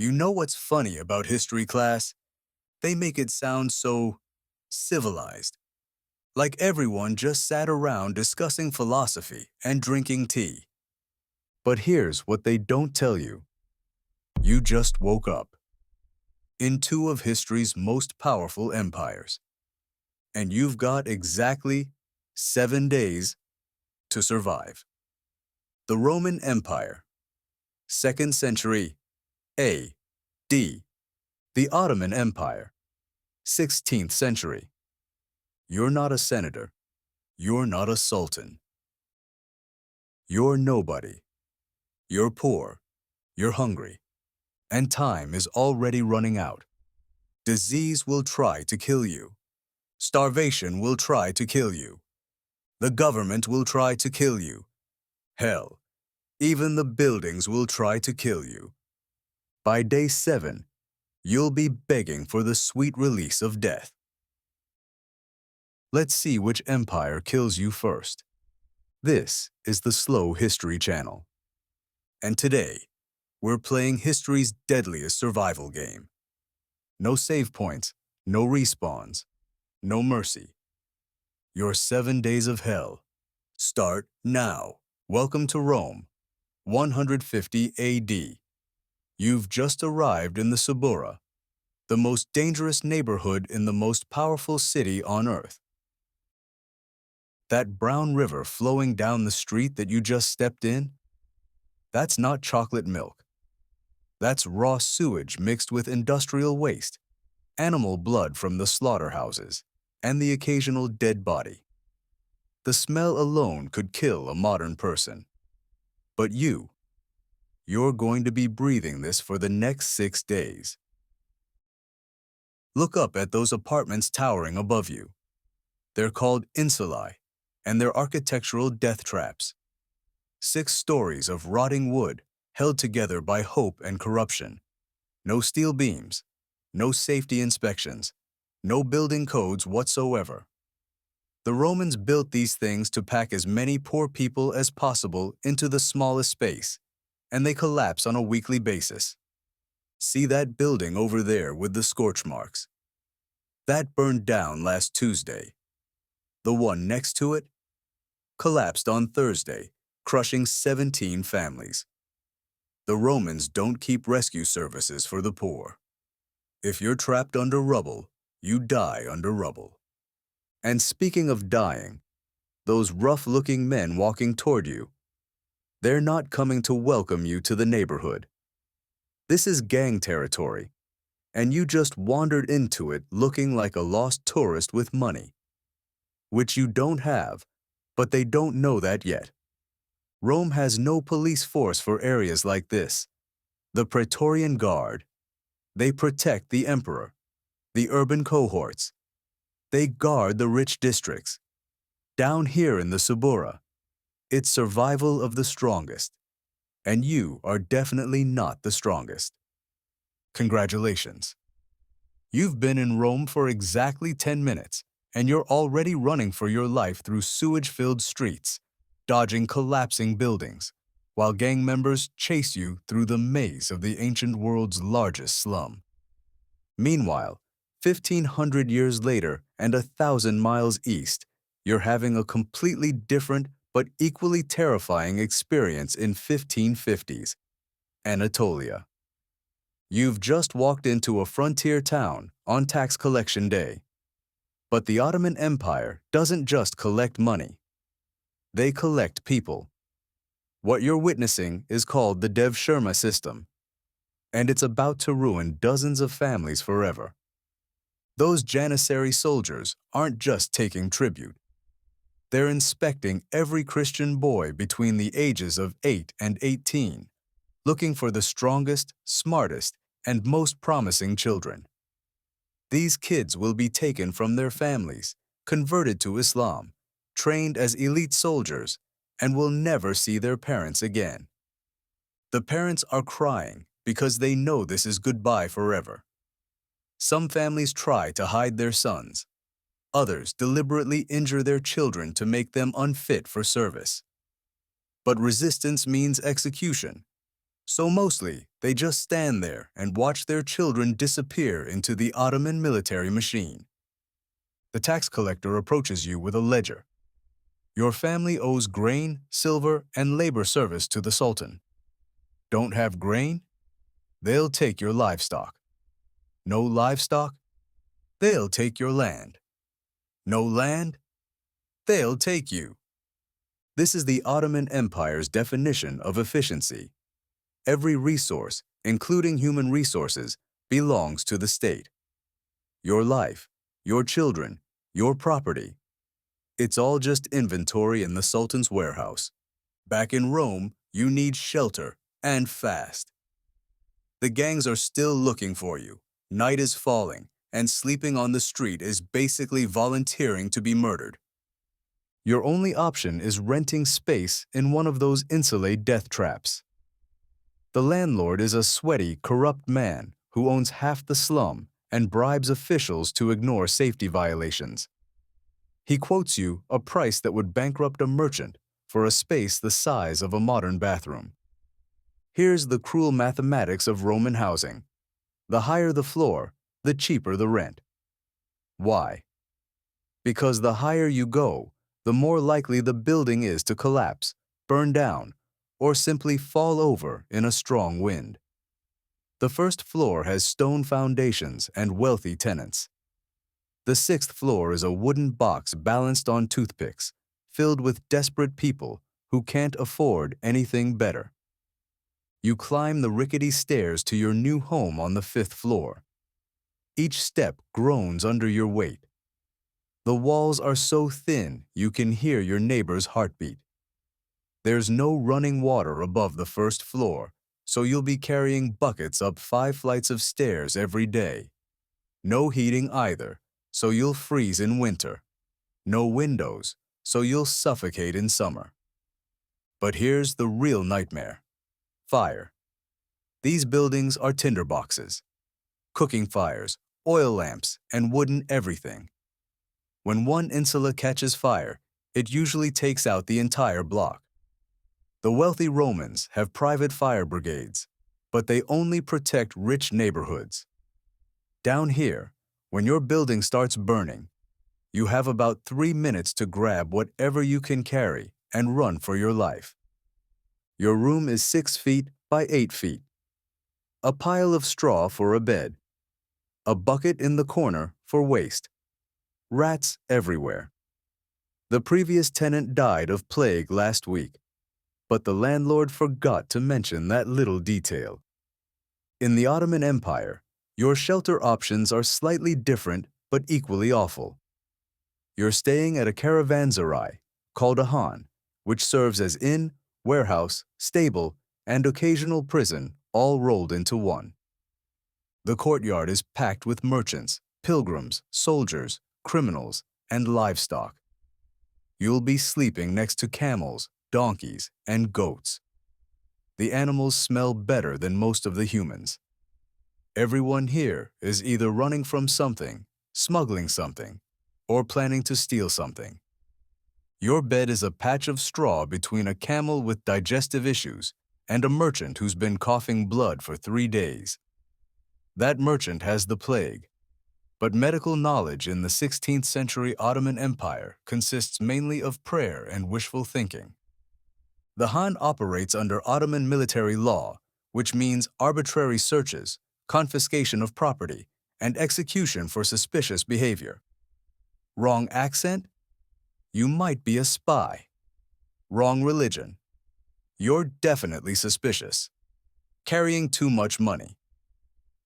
You know what's funny about history class? They make it sound so civilized, like everyone just sat around discussing philosophy and drinking tea. But here's what they don't tell you. You just woke up in two of history's most powerful empires, and you've got exactly 7 days to survive. The Roman Empire, 2nd century A.D. The Ottoman Empire, 16th century. You're not a senator. You're not a sultan. You're nobody. You're poor. You're hungry. And time is already running out. Disease will try to kill you. Starvation will try to kill you. The government will try to kill you. Hell, even the buildings will try to kill you. By day 7, you'll be begging for the sweet release of death. Let's see which empire kills you first. This is the Slow History Channel. And today, we're playing history's deadliest survival game. No save points, no respawns, no mercy. Your 7 days of hell start now. Welcome to Rome, 150 AD. You've just arrived in the Suburra, the most dangerous neighborhood in the most powerful city on Earth. That brown river flowing down the street that you just stepped in, that's not chocolate milk. That's raw sewage mixed with industrial waste, animal blood from the slaughterhouses, and the occasional dead body. The smell alone could kill a modern person. But you're going to be breathing this for the next 6 days. Look up at those apartments towering above you. They're called insulae, and they're architectural death traps. 6 stories of rotting wood held together by hope and corruption. No steel beams, no safety inspections, no building codes whatsoever. The Romans built these things to pack as many poor people as possible into the smallest space, and they collapse on a weekly basis. See that building over there with the scorch marks? That burned down last Tuesday. The one next to it collapsed on Thursday, crushing 17 families. The Romans don't keep rescue services for the poor. If you're trapped under rubble, you die under rubble. And speaking of dying, those rough-looking men walking toward you, they're not coming to welcome you to the neighborhood. This is gang territory, and you just wandered into it looking like a lost tourist with money, which you don't have, but they don't know that yet. Rome has no police force for areas like this. The Praetorian Guard. They protect the emperor, the urban cohorts. They guard the rich districts. Down here in the Suburra, it's survival of the strongest, and you are definitely not the strongest. Congratulations. You've been in Rome for exactly 10 minutes, and you're already running for your life through sewage-filled streets, dodging collapsing buildings, while gang members chase you through the maze of the ancient world's largest slum. Meanwhile, 1,500 years later and 1,000 miles east, you're having a completely different but equally terrifying experience in 1550s, Anatolia. You've just walked into a frontier town on tax collection day. But the Ottoman Empire doesn't just collect money. They collect people. What you're witnessing is called the Devshirme system, and it's about to ruin dozens of families forever. Those Janissary soldiers aren't just taking tribute. They're inspecting every Christian boy between the ages of 8 and 18, looking for the strongest, smartest, and most promising children. These kids will be taken from their families, converted to Islam, trained as elite soldiers, and will never see their parents again. The parents are crying because they know this is goodbye forever. Some families try to hide their sons. Others deliberately injure their children to make them unfit for service. But resistance means execution, So mostly, they just stand there and watch their children disappear into the Ottoman military machine. The tax collector approaches you with a ledger. Your family owes grain, silver, and labor service to the Sultan. Don't have grain? They'll take your livestock. No livestock? They'll take your land. No land? They'll take you. This is the Ottoman Empire's definition of efficiency. Every resource, including human resources, belongs to the state. Your life, your children, your property. It's all just inventory in the Sultan's warehouse. Back in Rome, you need shelter, and fast. The gangs are still looking for you. Night is falling, and sleeping on the street is basically volunteering to be murdered. Your only option is renting space in one of those insulated death traps. The landlord is a sweaty, corrupt man who owns half the slum and bribes officials to ignore safety violations. He quotes you a price that would bankrupt a merchant for a space the size of a modern bathroom. Here's the cruel mathematics of Roman housing. The higher the floor, the cheaper the rent. Why? Because the higher you go, the more likely the building is to collapse, burn down, or simply fall over in a strong wind. The first floor has stone foundations and wealthy tenants. The sixth floor is a wooden box balanced on toothpicks, filled with desperate people who can't afford anything better. You climb the rickety stairs to your new home on the fifth floor. Each step groans under your weight. The walls are so thin you can hear your neighbor's heartbeat. There's no running water above the first floor, so you'll be carrying buckets up 5 flights of stairs every day. No heating either, so you'll freeze in winter. No windows, so you'll suffocate in summer. But here's the real nightmare: fire. These buildings are tinderboxes, cooking fires, oil lamps, and wooden everything. When one insula catches fire, it usually takes out the entire block. The wealthy Romans have private fire brigades, but they only protect rich neighborhoods. Down here, when your building starts burning, you have about 3 minutes to grab whatever you can carry and run for your life. Your room is 6 feet by 8 feet. A pile of straw for a bed. A bucket in the corner for waste. Rats everywhere. The previous tenant died of plague last week, but the landlord forgot to mention that little detail. In the Ottoman Empire, your shelter options are slightly different but equally awful. You're staying at a caravanserai, called a han, which serves as inn, warehouse, stable, and occasional prison all rolled into one. The courtyard is packed with merchants, pilgrims, soldiers, criminals, and livestock. You'll be sleeping next to camels, donkeys, and goats. The animals smell better than most of the humans. Everyone here is either running from something, smuggling something, or planning to steal something. Your bed is a patch of straw between a camel with digestive issues and a merchant who's been coughing blood for 3 days. That merchant has the plague, but medical knowledge in the 16th century Ottoman Empire consists mainly of prayer and wishful thinking. The Han operates under Ottoman military law, which means arbitrary searches, confiscation of property, and execution for suspicious behavior. Wrong accent? You might be a spy. Wrong religion? You're definitely suspicious. Carrying too much money?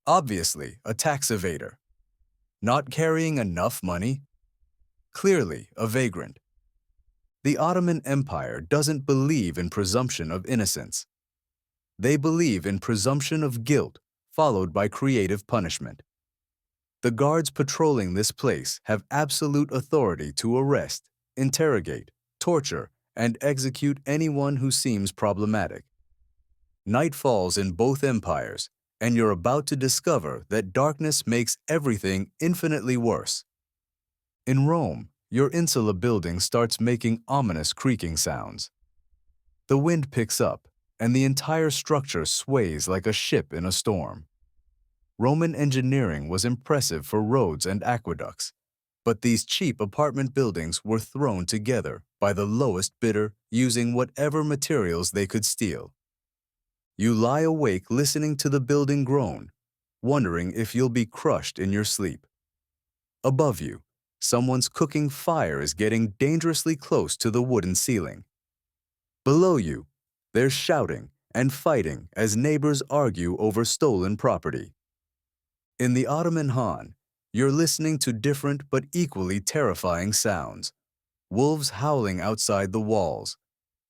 Obviously, a tax evader. Not carrying enough money? Clearly, a vagrant. The Ottoman Empire doesn't believe in presumption of innocence. They believe in presumption of guilt, followed by creative punishment. The guards patrolling this place have absolute authority to arrest, interrogate, torture, and execute anyone who seems problematic. Night falls in both empires, and you're about to discover that darkness makes everything infinitely worse. In Rome, your insula building starts making ominous creaking sounds. The wind picks up, and the entire structure sways like a ship in a storm. Roman engineering was impressive for roads and aqueducts, but these cheap apartment buildings were thrown together by the lowest bidder using whatever materials they could steal. You lie awake listening to the building groan, wondering if you'll be crushed in your sleep. Above you, someone's cooking fire is getting dangerously close to the wooden ceiling. Below you, they're shouting and fighting as neighbors argue over stolen property. In the Ottoman Han, you're listening to different but equally terrifying sounds. Wolves howling outside the walls,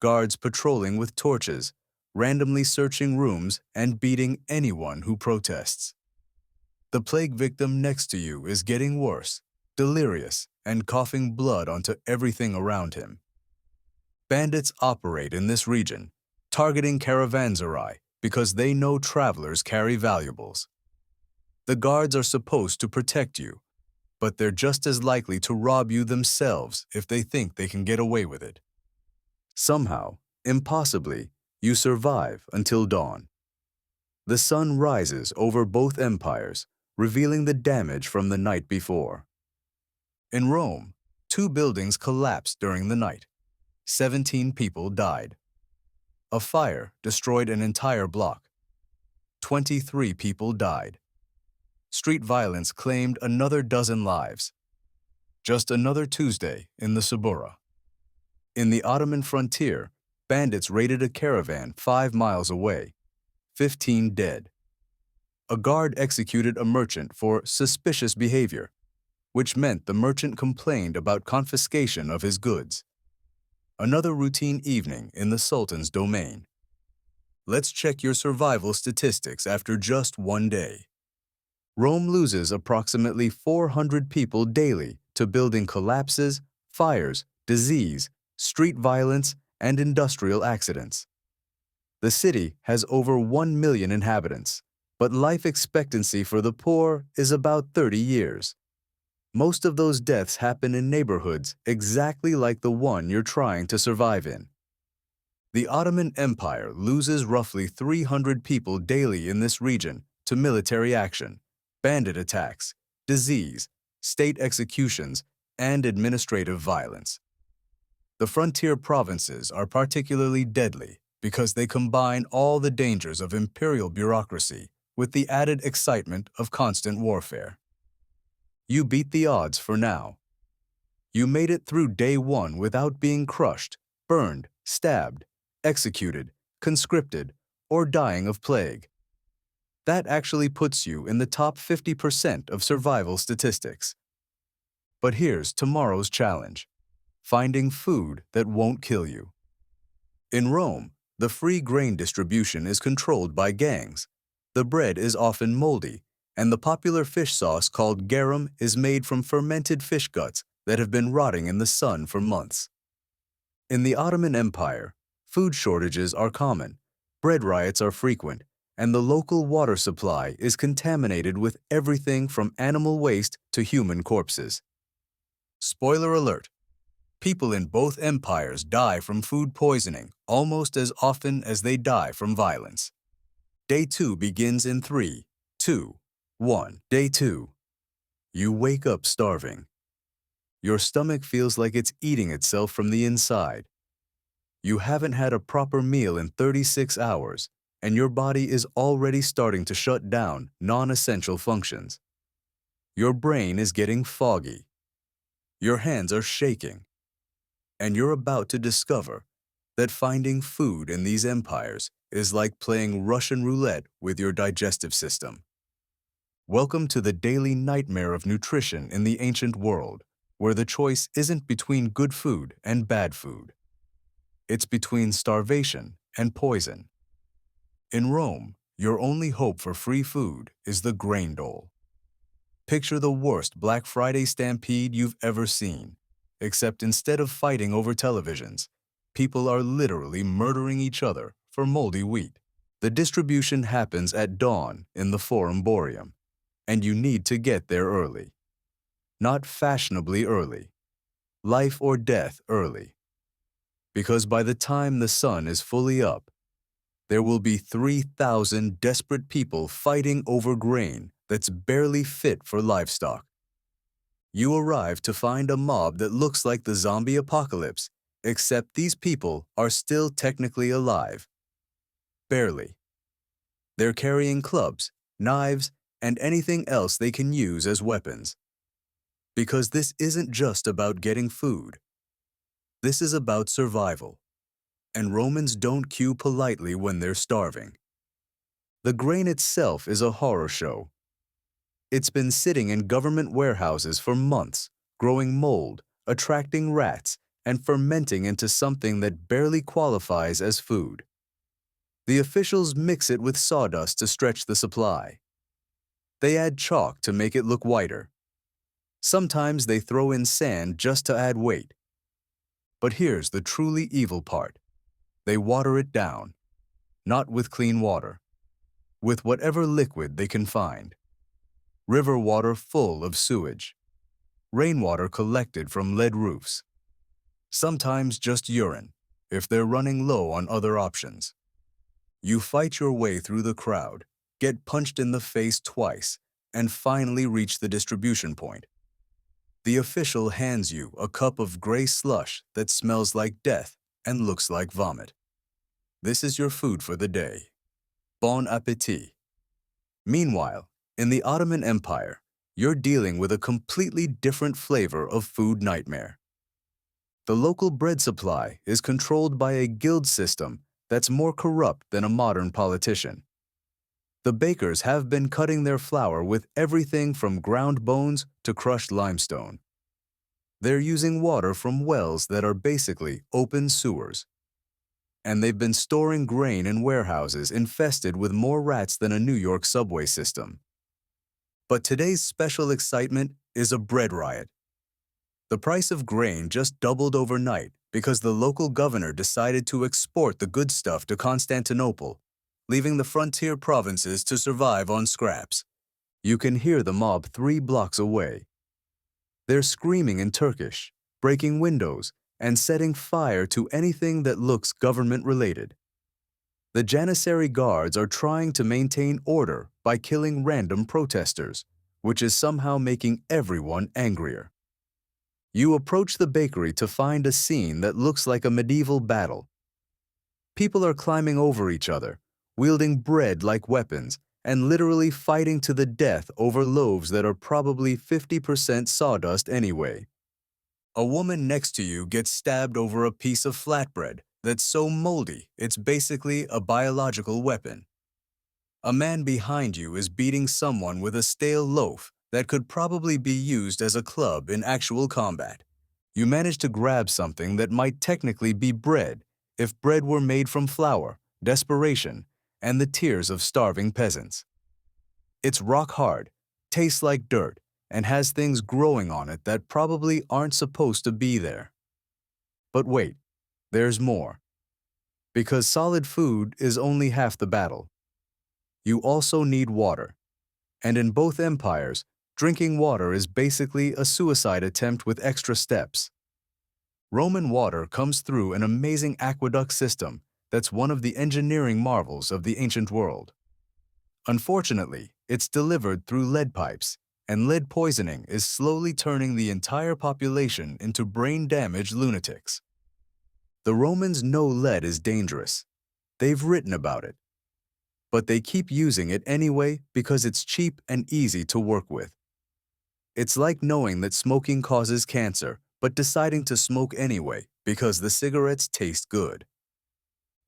guards patrolling with torches, randomly searching rooms and beating anyone who protests. The plague victim next to you is getting worse, delirious, and coughing blood onto everything around him. Bandits operate in this region, targeting caravanserai because they know travelers carry valuables. The guards are supposed to protect you, but they're just as likely to rob you themselves if they think they can get away with it. Somehow, impossibly, you survive until dawn. The sun rises over both empires, revealing the damage from the night before. In Rome, 2 buildings collapsed during the night. 17 people died. A fire destroyed an entire block. 23 people died. Street violence claimed another dozen lives. Just another Tuesday in the Suburra. In the Ottoman frontier, bandits raided a caravan 5 miles away. 15 dead. A guard executed a merchant for suspicious behavior, which meant the merchant complained about confiscation of his goods. Another routine evening in the Sultan's domain. Let's check your survival statistics after just one day. Rome loses approximately 400 people daily to building collapses, fires, disease, street violence, and industrial accidents. The city has over 1 million inhabitants, but life expectancy for the poor is about 30 years. Most of those deaths happen in neighborhoods exactly like the one you're trying to survive in. The Ottoman Empire loses roughly 300 people daily in this region to military action, bandit attacks, disease, state executions, and administrative violence. The frontier provinces are particularly deadly because they combine all the dangers of imperial bureaucracy with the added excitement of constant warfare. You beat the odds for now. You made it through day 1 without being crushed, burned, stabbed, executed, conscripted, or dying of plague. That actually puts you in the top 50% of survival statistics. But here's tomorrow's challenge: finding food that won't kill you. In Rome, the free grain distribution is controlled by gangs. The bread is often moldy, and the popular fish sauce called garum is made from fermented fish guts that have been rotting in the sun for months. In the Ottoman Empire, food shortages are common, bread riots are frequent, and the local water supply is contaminated with everything from animal waste to human corpses. Spoiler alert: people in both empires die from food poisoning almost as often as they die from violence. Day 2 begins in 3, 2, 1. Day 2. You wake up starving. Your stomach feels like it's eating itself from the inside. You haven't had a proper meal in 36 hours, and your body is already starting to shut down non-essential functions. Your brain is getting foggy. Your hands are shaking. And you're about to discover that finding food in these empires is like playing Russian roulette with your digestive system. Welcome to the daily nightmare of nutrition in the ancient world, where the choice isn't between good food and bad food. It's between starvation and poison. In Rome, your only hope for free food is the grain dole. Picture the worst Black Friday stampede you've ever seen, except instead of fighting over televisions, people are literally murdering each other for moldy wheat. The distribution happens at dawn in the Forum Boreum, and you need to get there early. Not fashionably early, life or death early. Because by the time the sun is fully up, there will be 3,000 desperate people fighting over grain that's barely fit for livestock. You arrive to find a mob that looks like the zombie apocalypse, except these people are still technically alive. Barely. They're carrying clubs, knives, and anything else they can use as weapons. Because this isn't just about getting food. This is about survival. And Romans don't queue politely when they're starving. The grain itself is a horror show. It's been sitting in government warehouses for months, growing mold, attracting rats, and fermenting into something that barely qualifies as food. The officials mix it with sawdust to stretch the supply. They add chalk to make it look whiter. Sometimes they throw in sand just to add weight. But here's the truly evil part. They water it down, not with clean water, with whatever liquid they can find. River water full of sewage. Rainwater collected from lead roofs. Sometimes just urine, if they're running low on other options. You fight your way through the crowd, get punched in the face twice, and finally reach the distribution point. The official hands you a cup of gray slush that smells like death and looks like vomit. This is your food for the day. Bon appétit. Meanwhile, in the Ottoman Empire, you're dealing with a completely different flavor of food nightmare. The local bread supply is controlled by a guild system that's more corrupt than a modern politician. The bakers have been cutting their flour with everything from ground bones to crushed limestone. They're using water from wells that are basically open sewers. And they've been storing grain in warehouses infested with more rats than a New York subway system. But today's special excitement is a bread riot. The price of grain just doubled overnight because the local governor decided to export the good stuff to Constantinople, leaving the frontier provinces to survive on scraps. You can hear the mob 3 blocks away. They're screaming in Turkish, breaking windows, and setting fire to anything that looks government-related. The Janissary guards are trying to maintain order by killing random protesters, which is somehow making everyone angrier. You approach the bakery to find a scene that looks like a medieval battle. People are climbing over each other, wielding bread like weapons, and literally fighting to the death over loaves that are probably 50% sawdust anyway. A woman next to you gets stabbed over a piece of flatbread that's so moldy it's basically a biological weapon. A man behind you is beating someone with a stale loaf that could probably be used as a club in actual combat. You manage to grab something that might technically be bread if bread were made from flour, desperation, and the tears of starving peasants. It's rock hard, tastes like dirt, and has things growing on it that probably aren't supposed to be there. But wait, there's more. Because solid food is only half the battle. You also need water. And in both empires, drinking water is basically a suicide attempt with extra steps. Roman water comes through an amazing aqueduct system that's one of the engineering marvels of the ancient world. Unfortunately, it's delivered through lead pipes, and lead poisoning is slowly turning the entire population into brain-damaged lunatics. The Romans know lead is dangerous. They've written about it. But they keep using it anyway because it's cheap and easy to work with. It's like knowing that smoking causes cancer, but deciding to smoke anyway because the cigarettes taste good.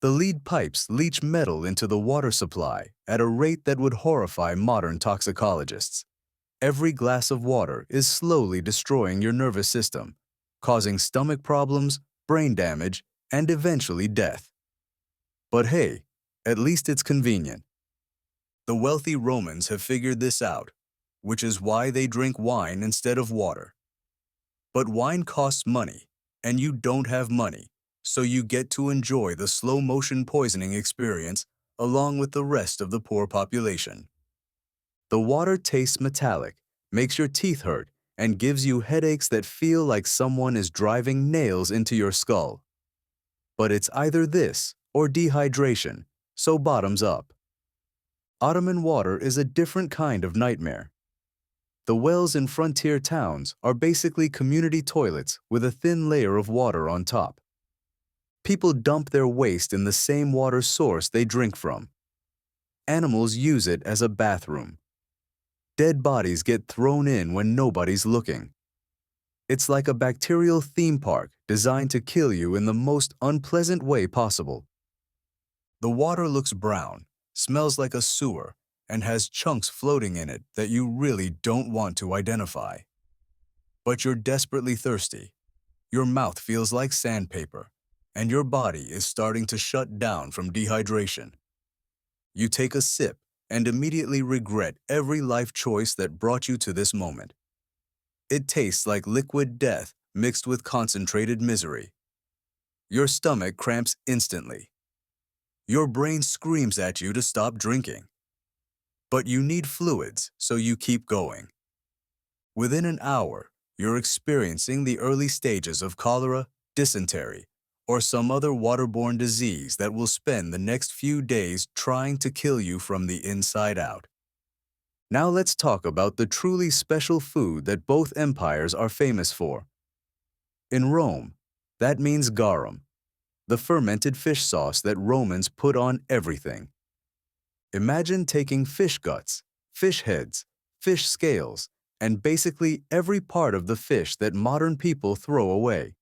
The lead pipes leach metal into the water supply at a rate that would horrify modern toxicologists. Every glass of water is slowly destroying your nervous system, causing stomach problems, brain damage, and eventually death. But hey, at least it's convenient. The wealthy Romans have figured this out, which is why they drink wine instead of water. But wine costs money, and you don't have money, so you get to enjoy the slow-motion poisoning experience along with the rest of the poor population. The water tastes metallic, makes your teeth hurt, and gives you headaches that feel like someone is driving nails into your skull. But it's either this or dehydration, so bottoms up. Ottoman water is a different kind of nightmare. The wells in frontier towns are basically community toilets with a thin layer of water on top. People dump their waste in the same water source they drink from. Animals use it as a bathroom. Dead bodies get thrown in when nobody's looking. It's like a bacterial theme park designed to kill you in the most unpleasant way possible. The water looks brown, smells like a sewer, and has chunks floating in it that you really don't want to identify. But you're desperately thirsty. Your mouth feels like sandpaper, and your body is starting to shut down from dehydration. You take a sip and immediately regret every life choice that brought you to this moment. It tastes like liquid death mixed with concentrated misery. Your stomach cramps instantly. Your brain screams at you to stop drinking. But you need fluids, so you keep going. Within an hour, you're experiencing the early stages of cholera, dysentery, or some other waterborne disease that will spend the next few days trying to kill you from the inside out. Now let's talk about the truly special food that both empires are famous for. In Rome, that means garum, the fermented fish sauce that Romans put on everything. Imagine taking fish guts, fish heads, fish scales, and basically every part of the fish that modern people throw away.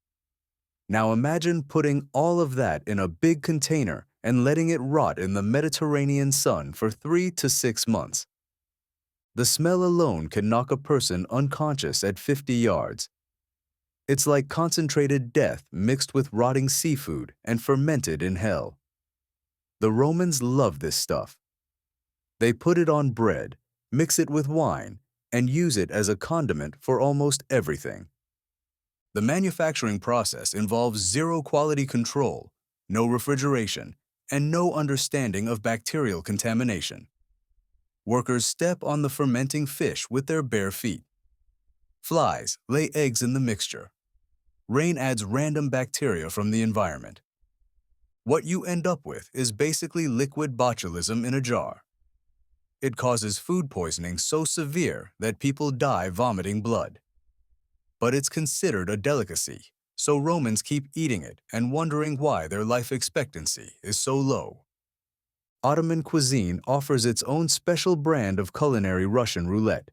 Now imagine putting all of that in a big container and letting it rot in the Mediterranean sun for 3 to 6 months. The smell alone can knock a person unconscious at 50 yards. It's like concentrated death mixed with rotting seafood and fermented in hell. The Romans loved this stuff. They put it on bread, mix it with wine, and use it as a condiment for almost everything. The manufacturing process involves zero quality control, no refrigeration, and no understanding of bacterial contamination. Workers step on the fermenting fish with their bare feet. Flies lay eggs in the mixture. Rain adds random bacteria from the environment. What you end up with is basically liquid botulism in a jar. It causes food poisoning so severe that people die vomiting blood. But it's considered a delicacy, so Romans keep eating it and wondering why their life expectancy is so low. Ottoman cuisine offers its own special brand of culinary Russian roulette.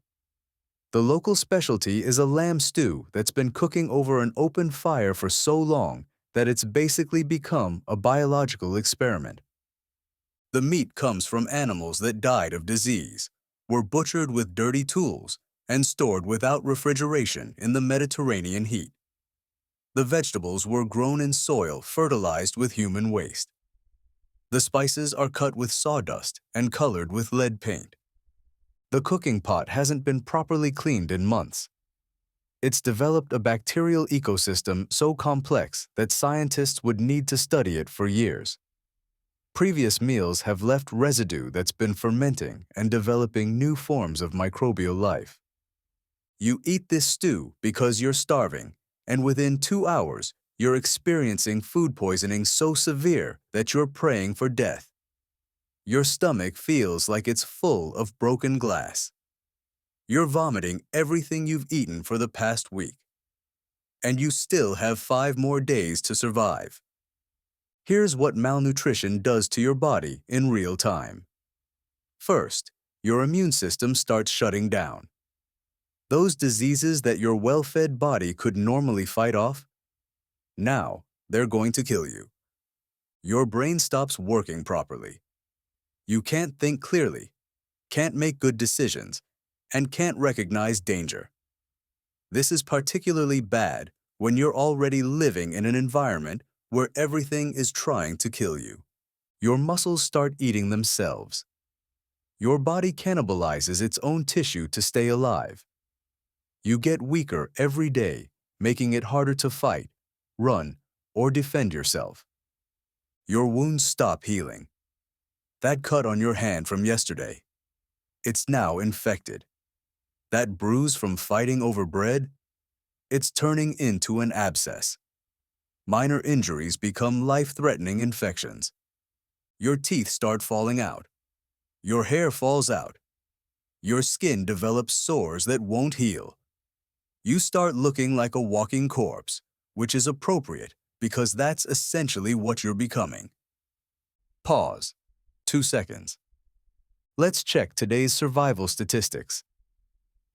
The local specialty is a lamb stew that's been cooking over an open fire for so long that it's basically become a biological experiment. The meat comes from animals that died of disease, were butchered with dirty tools, and stored without refrigeration in the Mediterranean heat. The vegetables were grown in soil fertilized with human waste. The spices are cut with sawdust and colored with lead paint. The cooking pot hasn't been properly cleaned in months. It's developed a bacterial ecosystem so complex that scientists would need to study it for years. Previous meals have left residue that's been fermenting and developing new forms of microbial life. You eat this stew because you're starving, and within 2 hours, you're experiencing food poisoning so severe that you're praying for death. Your stomach feels like it's full of broken glass. You're vomiting everything you've eaten for the past week. And you still have 5 more days to survive. Here's what malnutrition does to your body in real time. First, your immune system starts shutting down. Those diseases that your well-fed body could normally fight off, now they're going to kill you. Your brain stops working properly. You can't think clearly, can't make good decisions, and can't recognize danger. This is particularly bad when you're already living in an environment where everything is trying to kill you. Your muscles start eating themselves. Your body cannibalizes its own tissue to stay alive. You get weaker every day, making it harder to fight, run, or defend yourself. Your wounds stop healing. That cut on your hand from yesterday, it's now infected. That bruise from fighting over bread, it's turning into an abscess. Minor injuries become life-threatening infections. Your teeth start falling out. Your hair falls out. Your skin develops sores that won't heal. You start looking like a walking corpse, which is appropriate because that's essentially what you're becoming. Pause. 2 seconds. Let's check today's survival statistics.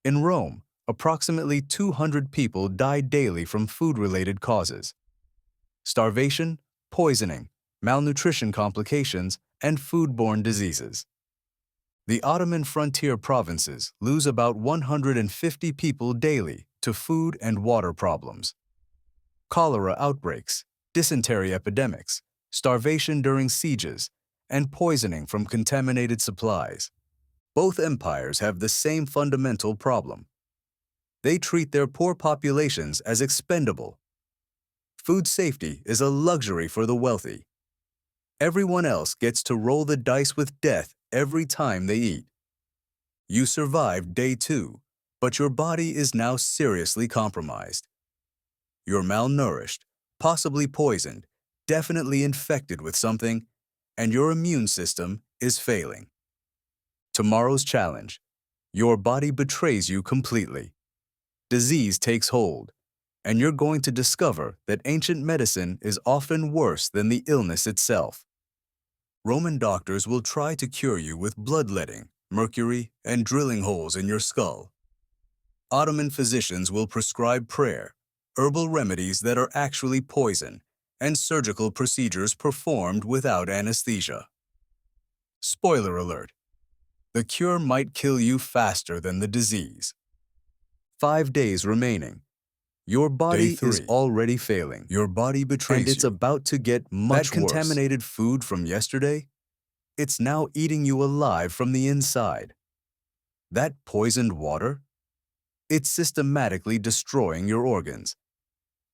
In Rome, approximately 200 people die daily from food-related causes. Starvation, poisoning, malnutrition complications, and foodborne diseases. The Ottoman frontier provinces lose about 150 people daily to food and water problems. Cholera outbreaks, dysentery epidemics, starvation during sieges, and poisoning from contaminated supplies. Both empires have the same fundamental problem. They treat their poor populations as expendable. Food safety is a luxury for the wealthy. Everyone else gets to roll the dice with death every time they eat. You survived day 2, but your body is now seriously compromised. You're malnourished, possibly poisoned, definitely infected with something, and your immune system is failing. Tomorrow's challenge. Your body betrays you completely. Disease takes hold, and you're going to discover that ancient medicine is often worse than the illness itself. Roman doctors will try to cure you with bloodletting, mercury, and drilling holes in your skull. Ottoman physicians will prescribe prayer, herbal remedies that are actually poison, and surgical procedures performed without anesthesia. Spoiler alert. The cure might kill you faster than the disease. 5 days remaining. Your body is already failing. Your body betrays you. And it's about to get much worse. That contaminated food from yesterday, it's now eating you alive from the inside. That poisoned water, it's systematically destroying your organs.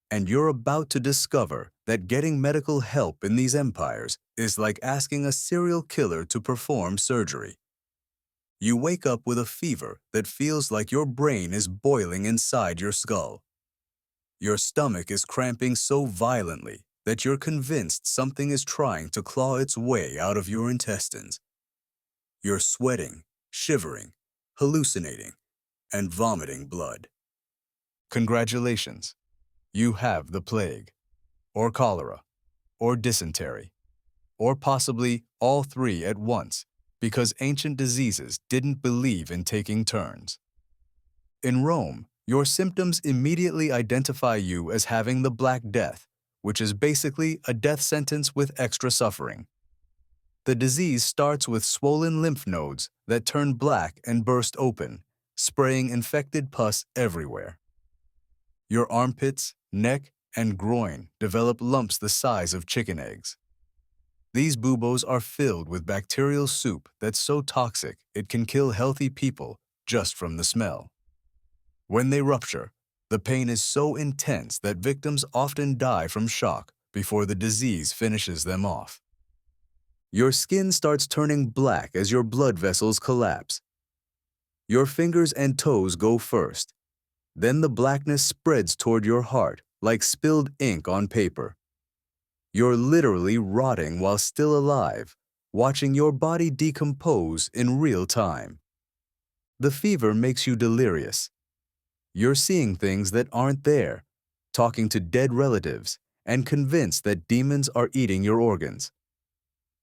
And you're about to discover that getting medical help in these empires is like asking a serial killer to perform surgery. You wake up with a fever that feels like your brain is boiling inside your skull. Your stomach is cramping so violently that you're convinced something is trying to claw its way out of your intestines. You're sweating, shivering, hallucinating, and vomiting blood. Congratulations. You have the plague, or cholera, or dysentery, or possibly all 3 at once, because ancient diseases didn't believe in taking turns. In Rome, your symptoms immediately identify you as having the Black Death, which is basically a death sentence with extra suffering. The disease starts with swollen lymph nodes that turn black and burst open, spraying infected pus everywhere. Your armpits, neck, and groin develop lumps the size of chicken eggs. These buboes are filled with bacterial soup that's so toxic it can kill healthy people just from the smell. When they rupture, the pain is so intense that victims often die from shock before the disease finishes them off. Your skin starts turning black as your blood vessels collapse. Your fingers and toes go first. Then the blackness spreads toward your heart like spilled ink on paper. You're literally rotting while still alive, watching your body decompose in real time. The fever makes you delirious. You're seeing things that aren't there, talking to dead relatives, and convinced that demons are eating your organs,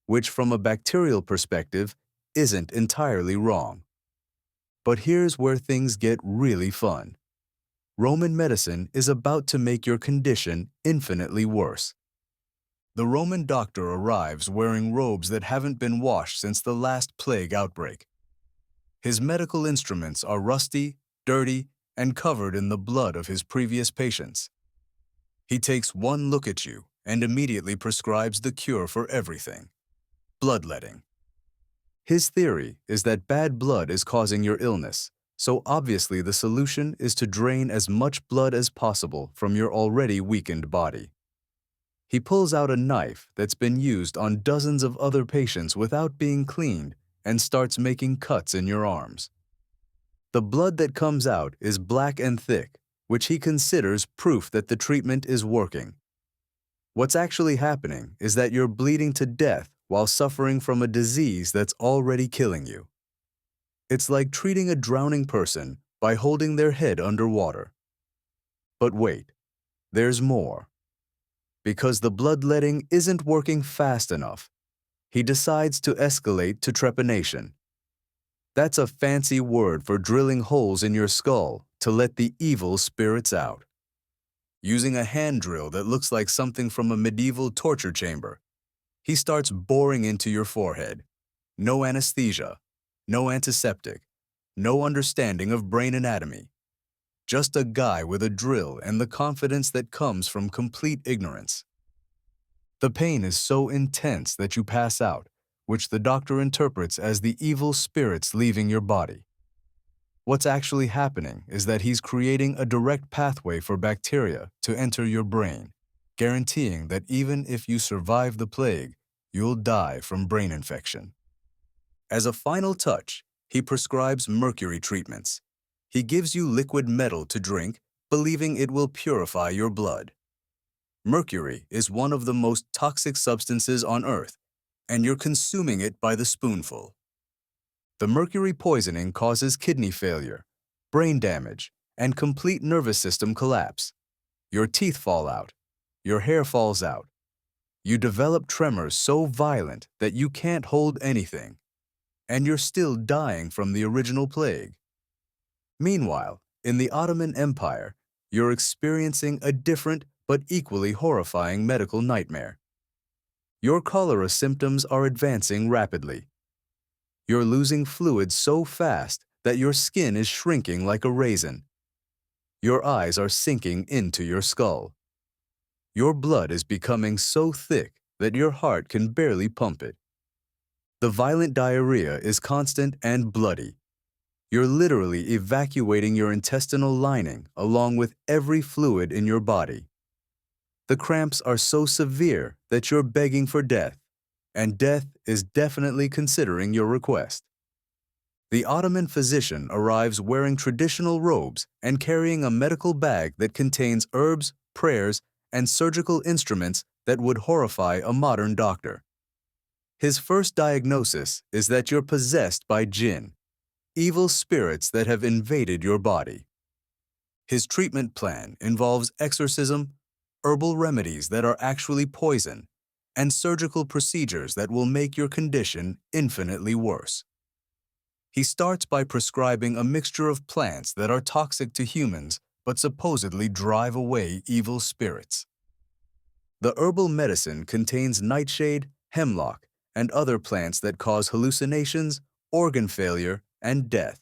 which from a bacterial perspective isn't entirely wrong. But here's where things get really fun. Roman medicine is about to make your condition infinitely worse. The Roman doctor arrives wearing robes that haven't been washed since the last plague outbreak. His medical instruments are rusty, dirty, and covered in the blood of his previous patients. He takes one look at you and immediately prescribes the cure for everything: bloodletting. His theory is that bad blood is causing your illness, so obviously the solution is to drain as much blood as possible from your already weakened body. He pulls out a knife that's been used on dozens of other patients without being cleaned and starts making cuts in your arms. The blood that comes out is black and thick, which he considers proof that the treatment is working. What's actually happening is that you're bleeding to death while suffering from a disease that's already killing you. It's like treating a drowning person by holding their head underwater. But wait, there's more. Because the bloodletting isn't working fast enough, he decides to escalate to trepanation. That's a fancy word for drilling holes in your skull to let the evil spirits out. Using a hand drill that looks like something from a medieval torture chamber, he starts boring into your forehead. No anesthesia, no antiseptic, no understanding of brain anatomy. Just a guy with a drill and the confidence that comes from complete ignorance. The pain is so intense that you pass out, which the doctor interprets as the evil spirits leaving your body. What's actually happening is that he's creating a direct pathway for bacteria to enter your brain, guaranteeing that even if you survive the plague, you'll die from brain infection. As a final touch, he prescribes mercury treatments. He gives you liquid metal to drink, believing it will purify your blood. Mercury is one of the most toxic substances on Earth, and you're consuming it by the spoonful. The mercury poisoning causes kidney failure, brain damage, and complete nervous system collapse. Your teeth fall out. Your hair falls out. You develop tremors so violent that you can't hold anything, and you're still dying from the original plague. Meanwhile, in the Ottoman Empire, you're experiencing a different but equally horrifying medical nightmare. Your cholera symptoms are advancing rapidly. You're losing fluid so fast that your skin is shrinking like a raisin. Your eyes are sinking into your skull. Your blood is becoming so thick that your heart can barely pump it. The violent diarrhea is constant and bloody. You're literally evacuating your intestinal lining along with every fluid in your body. The cramps are so severe that you're begging for death, and death is definitely considering your request. The Ottoman physician arrives wearing traditional robes and carrying a medical bag that contains herbs, prayers, and surgical instruments that would horrify a modern doctor. His first diagnosis is that you're possessed by jinn, evil spirits that have invaded your body. His treatment plan involves exorcism, herbal remedies that are actually poison, and surgical procedures that will make your condition infinitely worse. He starts by prescribing a mixture of plants that are toxic to humans but supposedly drive away evil spirits. The herbal medicine contains nightshade, hemlock, and other plants that cause hallucinations, organ failure, and death.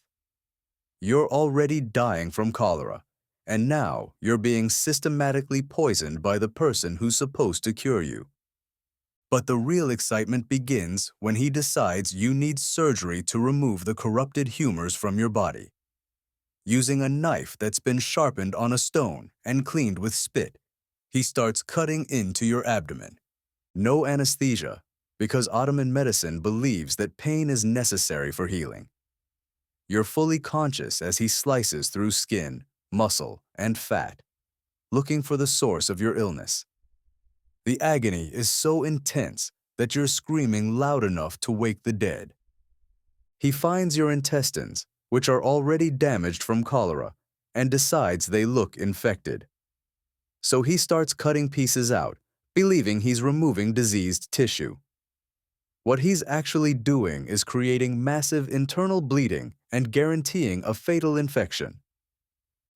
You're already dying from cholera, and now you're being systematically poisoned by the person who's supposed to cure you. But the real excitement begins when he decides you need surgery to remove the corrupted humors from your body. Using a knife that's been sharpened on a stone and cleaned with spit, he starts cutting into your abdomen. No anesthesia, because Ottoman medicine believes that pain is necessary for healing. You're fully conscious as he slices through skin, muscle, and fat, looking for the source of your illness. The agony is so intense that you're screaming loud enough to wake the dead. He finds your intestines, which are already damaged from cholera, and decides they look infected. So he starts cutting pieces out, believing he's removing diseased tissue. What he's actually doing is creating massive internal bleeding and guaranteeing a fatal infection.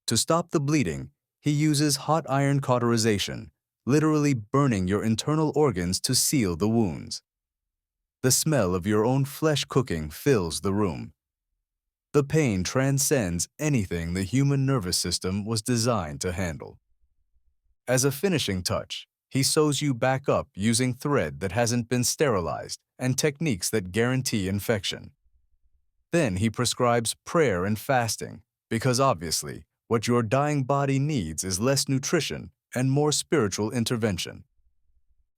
To stop the bleeding, he uses hot iron cauterization, literally burning your internal organs to seal the wounds. The smell of your own flesh cooking fills the room. The pain transcends anything the human nervous system was designed to handle. As a finishing touch, he sews you back up using thread that hasn't been sterilized and techniques that guarantee infection. Then he prescribes prayer and fasting, because obviously, what your dying body needs is less nutrition and more spiritual intervention.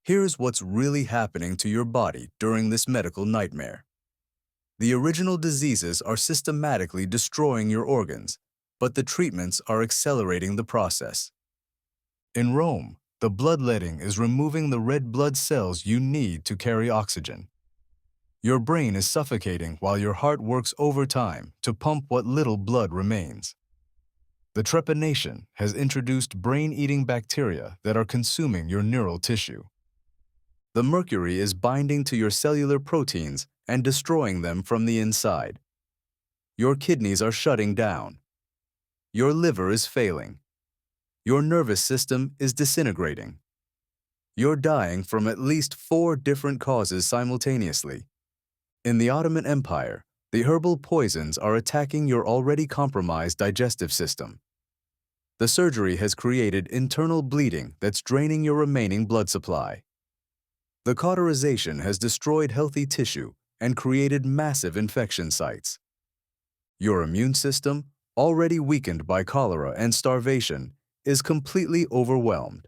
Here's what's really happening to your body during this medical nightmare. The original diseases are systematically destroying your organs, but the treatments are accelerating the process. In Rome, The bloodletting is removing the red blood cells you need to carry oxygen. Your brain is suffocating while your heart works overtime to pump what little blood remains. The trepanation has introduced brain-eating bacteria that are consuming your neural tissue. The mercury is binding to your cellular proteins and destroying them from the inside. Your kidneys are shutting down. Your liver is failing. Your nervous system is disintegrating. You're dying from at least 4 different causes simultaneously. In the Ottoman Empire, the herbal poisons are attacking your already compromised digestive system. The surgery has created internal bleeding that's draining your remaining blood supply. The cauterization has destroyed healthy tissue and created massive infection sites. Your immune system, already weakened by cholera and starvation, is completely overwhelmed.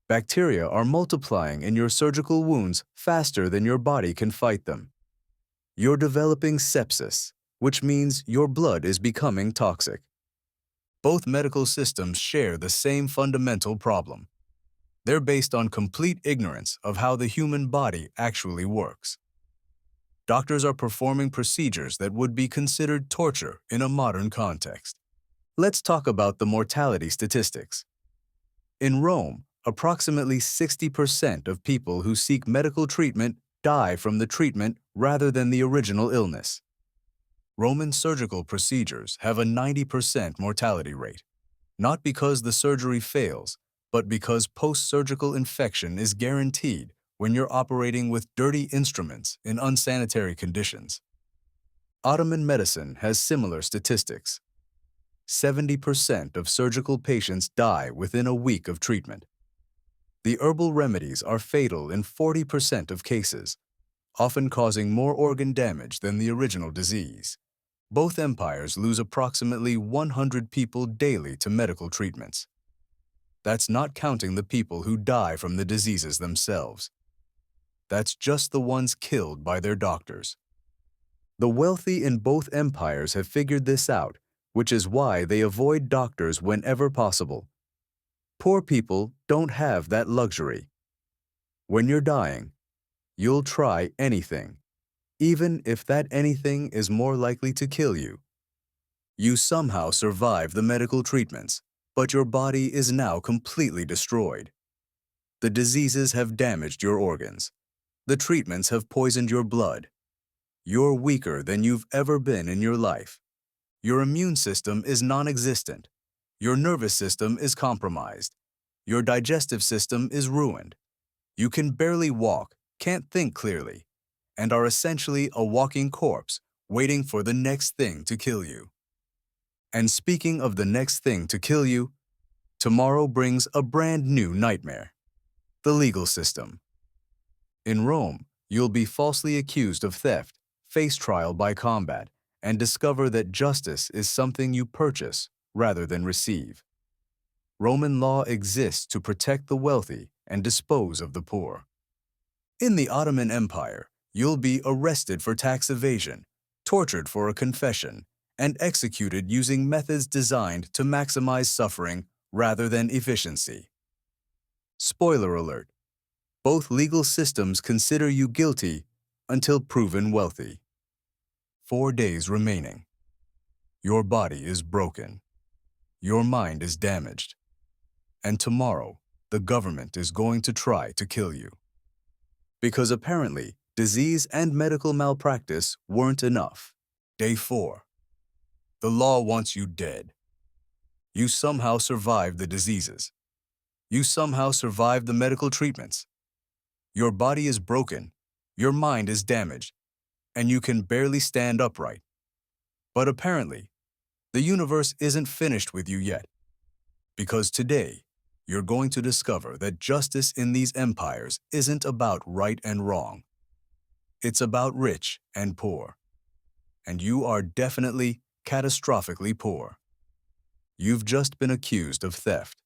Bacteria are multiplying in your surgical wounds faster than your body can fight them. You're developing sepsis, which means your blood is becoming toxic. Both medical systems share the same fundamental problem. They're based on complete ignorance of how the human body actually works. Doctors are performing procedures that would be considered torture in a modern context. Let's talk about the mortality statistics. In Rome, approximately 60% of people who seek medical treatment die from the treatment rather than the original illness. Roman surgical procedures have a 90% mortality rate, not because the surgery fails, but because post-surgical infection is guaranteed when you're operating with dirty instruments in unsanitary conditions. Ottoman medicine has similar statistics. 70% of surgical patients die within a week of treatment. The herbal remedies are fatal in 40% of cases, often causing more organ damage than the original disease. Both empires lose approximately 100 people daily to medical treatments. That's not counting the people who die from the diseases themselves. That's just the ones killed by their doctors. The wealthy in both empires have figured this out, which is why they avoid doctors whenever possible. Poor people don't have that luxury. When you're dying, you'll try anything, even if that anything is more likely to kill you. You somehow survive the medical treatments, but your body is now completely destroyed. The diseases have damaged your organs. The treatments have poisoned your blood. You're weaker than you've ever been in your life. Your immune system is non-existent. Your nervous system is compromised. Your digestive system is ruined. You can barely walk, can't think clearly, and are essentially a walking corpse waiting for the next thing to kill you. And speaking of the next thing to kill you, tomorrow brings a brand new nightmare: the legal system. In Rome, you'll be falsely accused of theft, face trial by combat, and discover that justice is something you purchase rather than receive. Roman law exists to protect the wealthy and dispose of the poor. In the Ottoman Empire, you'll be arrested for tax evasion, tortured for a confession, and executed using methods designed to maximize suffering rather than efficiency. Spoiler alert: both legal systems consider you guilty until proven wealthy. 4 days remaining. Your body is broken. Your mind is damaged. And tomorrow, the government is going to try to kill you. Because apparently, disease and medical malpractice weren't enough. Day 4. The law wants you dead. You somehow survived the diseases. You somehow survived the medical treatments. Your body is broken, your mind is damaged, and you can barely stand upright. But apparently, the universe isn't finished with you yet. Because today, you're going to discover that justice in these empires isn't about right and wrong. It's about rich and poor. And you are definitely catastrophically poor. You've just been accused of theft.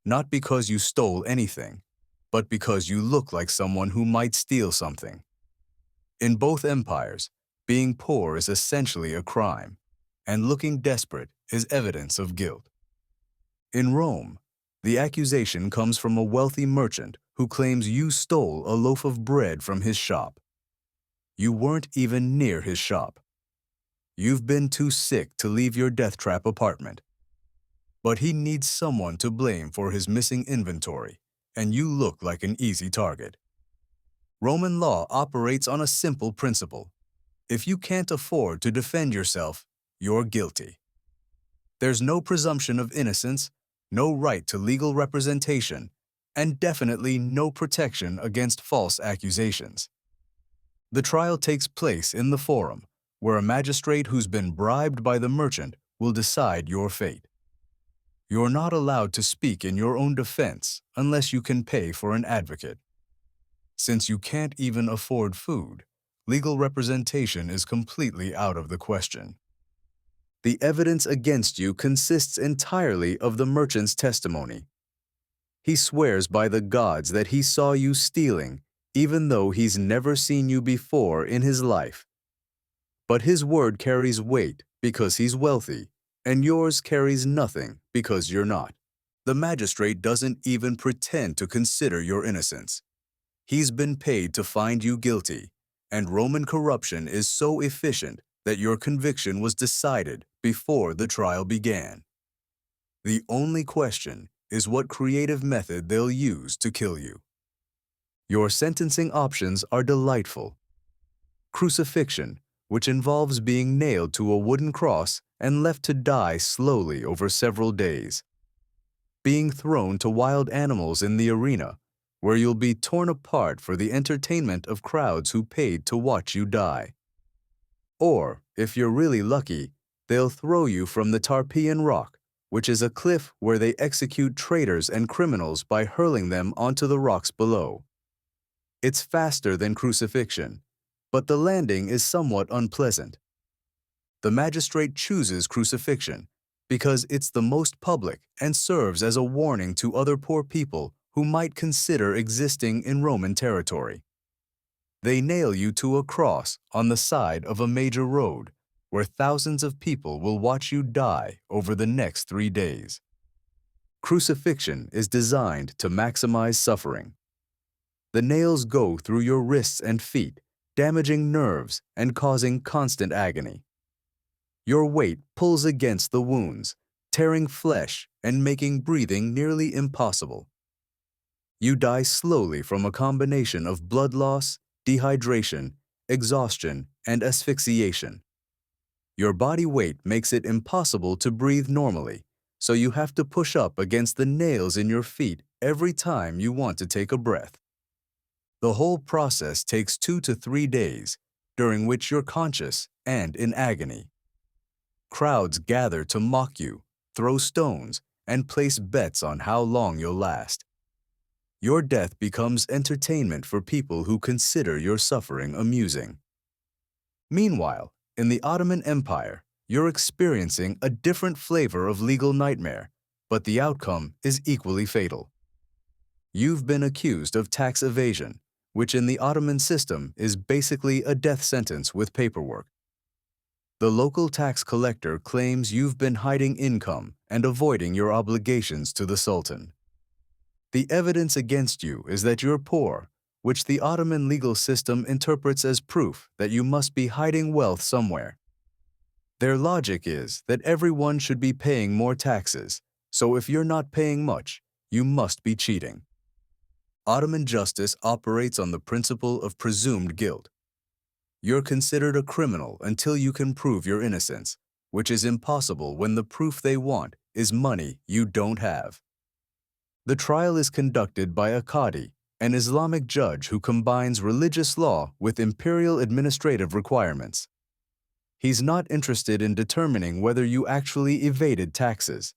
Not because you stole anything, but because you look like someone who might steal something. In both empires, being poor is essentially a crime, and looking desperate is evidence of guilt. In Rome, The accusation comes from a wealthy merchant who claims you stole a loaf of bread from his shop. You weren't even near his shop. You've been too sick to leave your death trap apartment. But he needs someone to blame for his missing inventory, and you look like an easy target. Roman law operates on a simple principle. If you can't afford to defend yourself, you're guilty. There's no presumption of innocence, no right to legal representation, and definitely no protection against false accusations. The trial takes place in the forum, where a magistrate who's been bribed by the merchant will decide your fate. You're not allowed to speak in your own defense unless you can pay for an advocate. Since you can't even afford food, legal representation is completely out of the question. The evidence against you consists entirely of the merchant's testimony. He swears by the gods that he saw you stealing, even though he's never seen you before in his life. But his word carries weight because he's wealthy, and yours carries nothing because you're not. The magistrate doesn't even pretend to consider your innocence. He's been paid to find you guilty, and Roman corruption is so efficient that your conviction was decided before the trial began. The only question is what creative method they'll use to kill you. Your sentencing options are delightful. Crucifixion, which involves being nailed to a wooden cross and left to die slowly over several days. Being thrown to wild animals in the arena, where you'll be torn apart for the entertainment of crowds who paid to watch you die. Or, if you're really lucky, they'll throw you from the Tarpeian Rock, which is a cliff where they execute traitors and criminals by hurling them onto the rocks below. It's faster than crucifixion, but the landing is somewhat unpleasant. The magistrate chooses crucifixion because it's the most public and serves as a warning to other poor people who might consider existing in Roman territory. They nail you to a cross on the side of a major road, where thousands of people will watch you die over the next 3 days. Crucifixion is designed to maximize suffering. The nails go through your wrists and feet, damaging nerves and causing constant agony. Your weight pulls against the wounds, tearing flesh and making breathing nearly impossible. You die slowly from a combination of blood loss, dehydration, exhaustion, and asphyxiation. Your body weight makes it impossible to breathe normally, so you have to push up against the nails in your feet every time you want to take a breath. The whole process takes 2 to 3 days, during which you're conscious and in agony. Crowds gather to mock you, throw stones, and place bets on how long you'll last. Your death becomes entertainment for people who consider your suffering amusing. Meanwhile, in the Ottoman Empire, you're experiencing a different flavor of legal nightmare, but the outcome is equally fatal. You've been accused of tax evasion, which in the Ottoman system is basically a death sentence with paperwork. The local tax collector claims you've been hiding income and avoiding your obligations to the Sultan. The evidence against you is that you're poor, which the Ottoman legal system interprets as proof that you must be hiding wealth somewhere. Their logic is that everyone should be paying more taxes, so if you're not paying much, you must be cheating. Ottoman justice operates on the principle of presumed guilt. You're considered a criminal until you can prove your innocence, which is impossible when the proof they want is money you don't have. The trial is conducted by a qadi, an Islamic judge who combines religious law with imperial administrative requirements. He's not interested in determining whether you actually evaded taxes.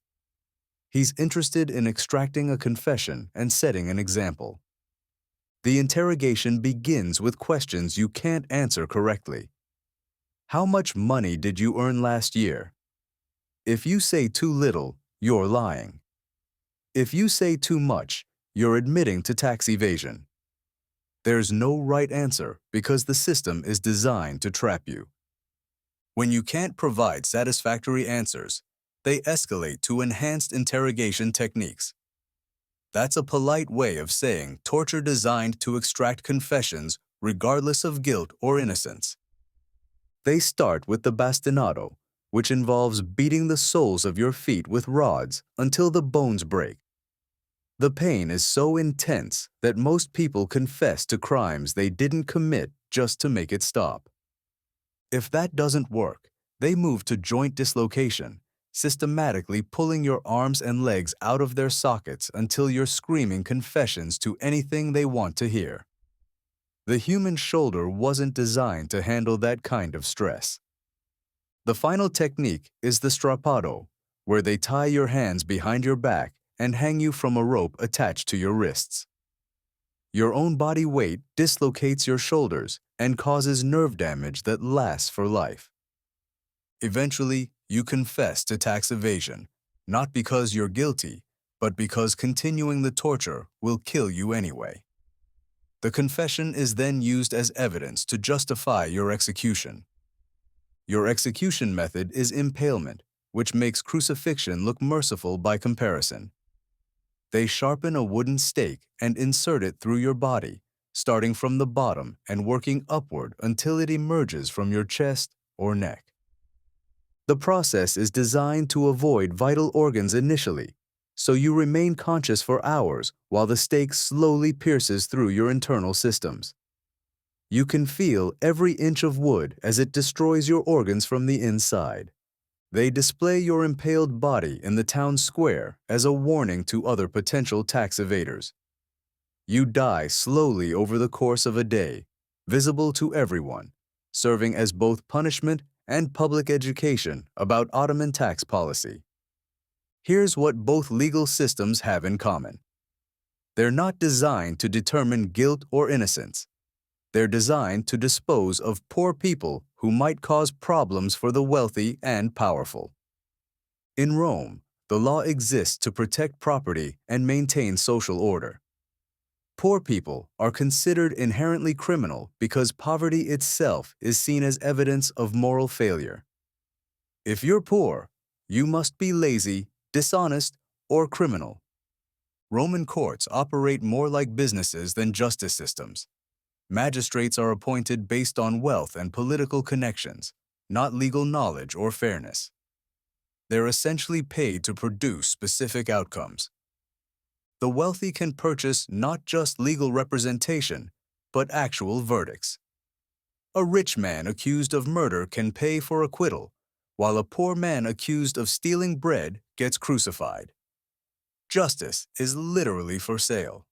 He's interested in extracting a confession and setting an example. The interrogation begins with questions you can't answer correctly. How much money did you earn last year? If you say too little, you're lying. If you say too much, you're admitting to tax evasion. There's no right answer because the system is designed to trap you. When you can't provide satisfactory answers, they escalate to enhanced interrogation techniques. That's a polite way of saying torture designed to extract confessions regardless of guilt or innocence. They start with the bastinado, which involves beating the soles of your feet with rods until the bones break. The pain is so intense that most people confess to crimes they didn't commit just to make it stop. If that doesn't work, they move to joint dislocation, systematically pulling your arms and legs out of their sockets until you're screaming confessions to anything they want to hear. The human shoulder wasn't designed to handle that kind of stress. The final technique is the strappado, where they tie your hands behind your back and hang you from a rope attached to your wrists. Your own body weight dislocates your shoulders and causes nerve damage that lasts for life. Eventually, you confess to tax evasion, not because you're guilty, but because continuing the torture will kill you anyway. The confession is then used as evidence to justify your execution. Your execution method is impalement, which makes crucifixion look merciful by comparison. They sharpen a wooden stake and insert it through your body, starting from the bottom and working upward until it emerges from your chest or neck. The process is designed to avoid vital organs initially, so you remain conscious for hours while the stake slowly pierces through your internal systems. You can feel every inch of wood as it destroys your organs from the inside. They display your impaled body in the town square as a warning to other potential tax evaders. You die slowly over the course of a day, visible to everyone, serving as both punishment and public education about Ottoman tax policy. Here's what both legal systems have in common. They're not designed to determine guilt or innocence. They're designed to dispose of poor people who might cause problems for the wealthy and powerful. In Rome, the law exists to protect property and maintain social order. Poor people are considered inherently criminal because poverty itself is seen as evidence of moral failure. If you're poor, you must be lazy, dishonest, or criminal. Roman courts operate more like businesses than justice systems. Magistrates are appointed based on wealth and political connections, not legal knowledge or fairness. They're essentially paid to produce specific outcomes. The wealthy can purchase not just legal representation, but actual verdicts. A rich man accused of murder can pay for acquittal, while a poor man accused of stealing bread gets crucified. Justice is literally for sale.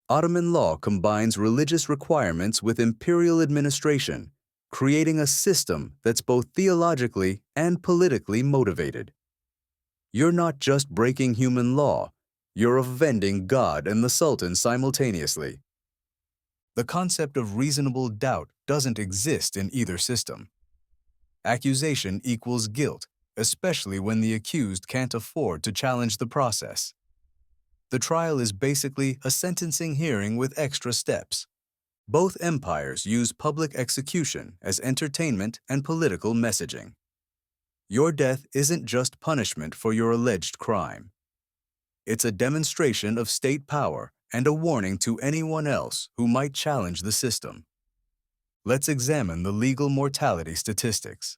Ottoman law combines religious requirements with imperial administration, creating a system that's both theologically and politically motivated. You're not just breaking human law, you're offending God and the Sultan simultaneously. The concept of reasonable doubt doesn't exist in either system. Accusation equals guilt, especially when the accused can't afford to challenge the process. The trial is basically a sentencing hearing with extra steps. Both empires use public execution as entertainment and political messaging. Your death isn't just punishment for your alleged crime. It's a demonstration of state power and a warning to anyone else who might challenge the system. Let's examine the legal mortality statistics.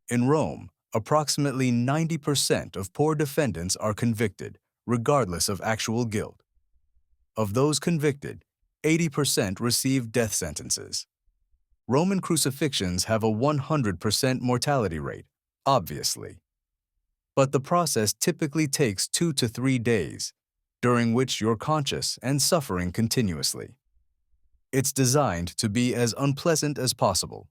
In Rome, approximately 90% of poor defendants are convicted, regardless of actual guilt. Of those convicted, 80% receive death sentences. Roman crucifixions have a 100% mortality rate, obviously. But the process typically takes 2 to 3 days, during which you're conscious and suffering continuously. It's designed to be as unpleasant as possible.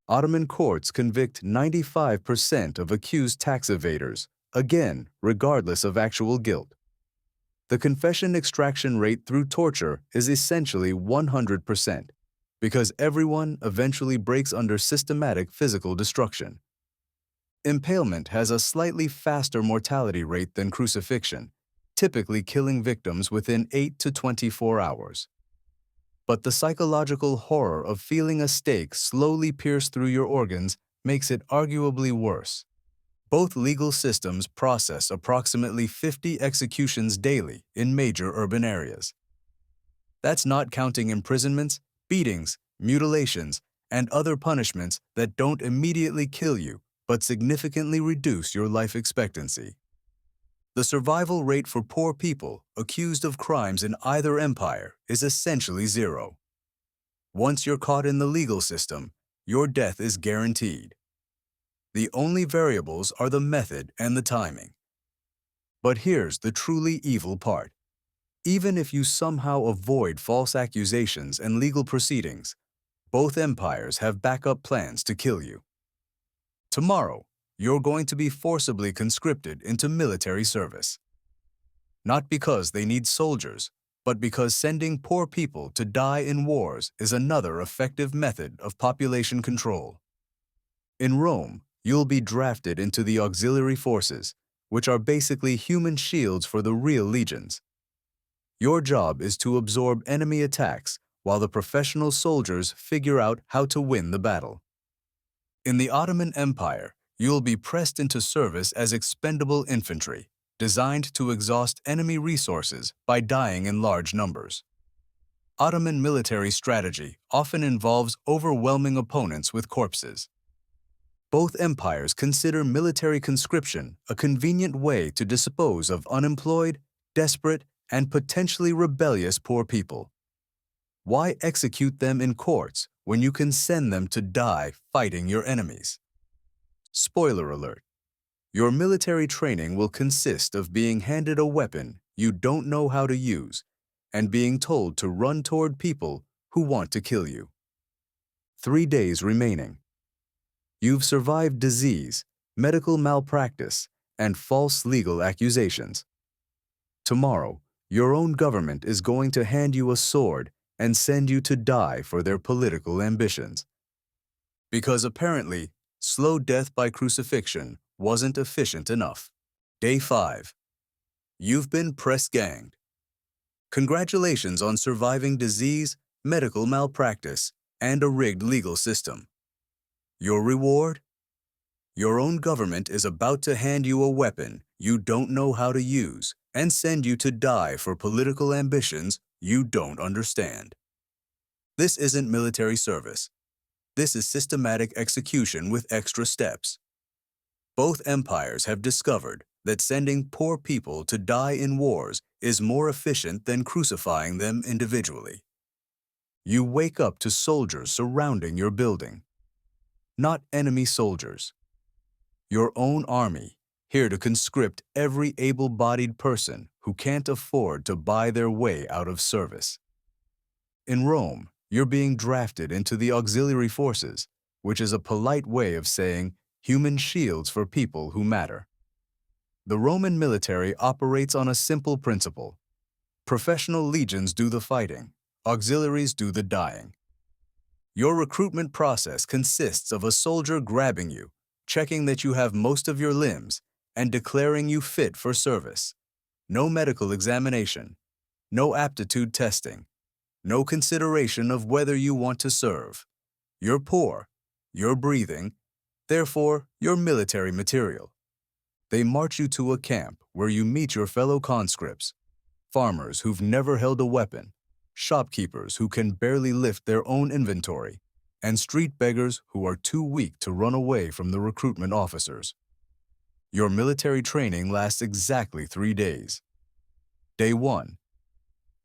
Ottoman courts convict 95% of accused tax evaders, again, regardless of actual guilt. The confession extraction rate through torture is essentially 100%, because everyone eventually breaks under systematic physical destruction. Impalement has a slightly faster mortality rate than crucifixion, typically killing victims within 8 to 24 hours. But the psychological horror of feeling a stake slowly pierce through your organs makes it arguably worse. Both legal systems process approximately 50 executions daily in major urban areas. That's not counting imprisonments, beatings, mutilations, and other punishments that don't immediately kill you but significantly reduce your life expectancy. The survival rate for poor people accused of crimes in either empire is essentially zero. Once you're caught in the legal system, your death is guaranteed. The only variables are the method and the timing. But here's the truly evil part. Even if you somehow avoid false accusations and legal proceedings, both empires have backup plans to kill you. Tomorrow, you're going to be forcibly conscripted into military service. Not because they need soldiers, but because sending poor people to die in wars is another effective method of population control. In Rome, you'll be drafted into the auxiliary forces, which are basically human shields for the real legions. Your job is to absorb enemy attacks while the professional soldiers figure out how to win the battle. In the Ottoman Empire, you'll be pressed into service as expendable infantry, designed to exhaust enemy resources by dying in large numbers. Ottoman military strategy often involves overwhelming opponents with corpses. Both empires consider military conscription a convenient way to dispose of unemployed, desperate, and potentially rebellious poor people. Why execute them in courts when you can send them to die fighting your enemies? Spoiler alert. Your military training will consist of being handed a weapon you don't know how to use and being told to run toward people who want to kill you. 3 days remaining. You've survived disease, medical malpractice, and false legal accusations. Tomorrow, your own government is going to hand you a sword and send you to die for their political ambitions. Because apparently, slow death by crucifixion wasn't efficient enough. Day 5. You've been press-ganged. Congratulations on surviving disease, medical malpractice, and a rigged legal system. Your reward? Your own government is about to hand you a weapon you don't know how to use and send you to die for political ambitions you don't understand. This isn't military service. This is systematic execution with extra steps. Both empires have discovered that sending poor people to die in wars is more efficient than crucifying them individually. You wake up to soldiers surrounding your building. Not enemy soldiers. Your own army, here to conscript every able-bodied person who can't afford to buy their way out of service. In Rome, you're being drafted into the auxiliary forces, which is a polite way of saying human shields for people who matter. The Roman military operates on a simple principle. Professional legions do the fighting, auxiliaries do the dying. Your recruitment process consists of a soldier grabbing you, checking that you have most of your limbs, and declaring you fit for service. No medical examination, no aptitude testing, no consideration of whether you want to serve. You're poor, you're breathing, therefore you're military material. They march you to a camp where you meet your fellow conscripts, farmers who've never held a weapon, shopkeepers who can barely lift their own inventory, and street beggars who are too weak to run away from the recruitment officers. Your military training lasts exactly 3 days. Day 1.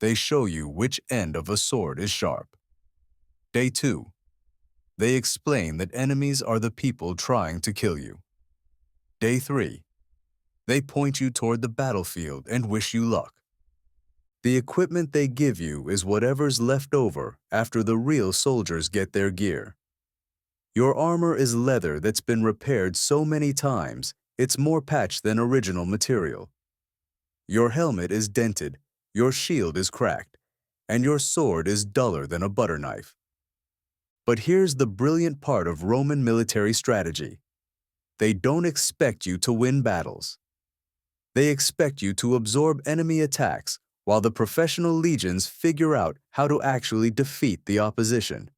They show you which end of a sword is sharp. Day 2. They explain that enemies are the people trying to kill you. Day 3. They point you toward the battlefield and wish you luck. The equipment they give you is whatever's left over after the real soldiers get their gear. Your armor is leather that's been repaired so many times, it's more patched than original material. Your helmet is dented, your shield is cracked, and your sword is duller than a butter knife. But here's the brilliant part of Roman military strategy. They don't expect you to win battles. They expect you to absorb enemy attacks while the professional legions figure out how to actually defeat the opposition.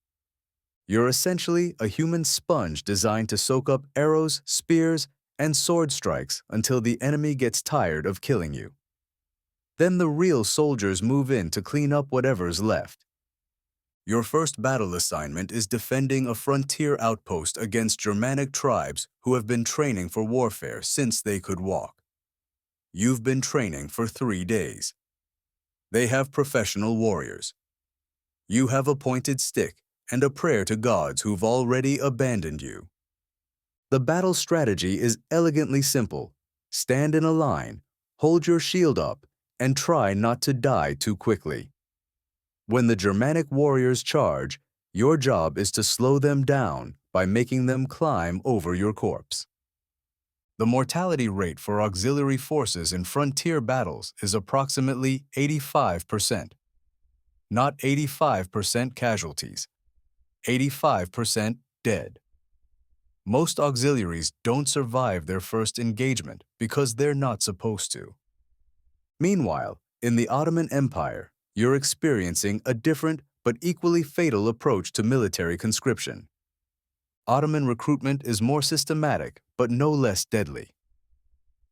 You're essentially a human sponge designed to soak up arrows, spears, and sword strikes until the enemy gets tired of killing you. Then the real soldiers move in to clean up whatever's left. Your first battle assignment is defending a frontier outpost against Germanic tribes who have been training for warfare since they could walk. You've been training for 3 days. They have professional warriors. You have a pointed stick and a prayer to gods who've already abandoned you. The battle strategy is elegantly simple. Stand in a line, hold your shield up, and try not to die too quickly. When the Germanic warriors charge, your job is to slow them down by making them climb over your corpse. The mortality rate for auxiliary forces in frontier battles is approximately 85%. Not 85% casualties, 85% dead. Most auxiliaries don't survive their first engagement because they're not supposed to. Meanwhile, in the Ottoman Empire, you're experiencing a different but equally fatal approach to military conscription. Ottoman recruitment is more systematic but no less deadly.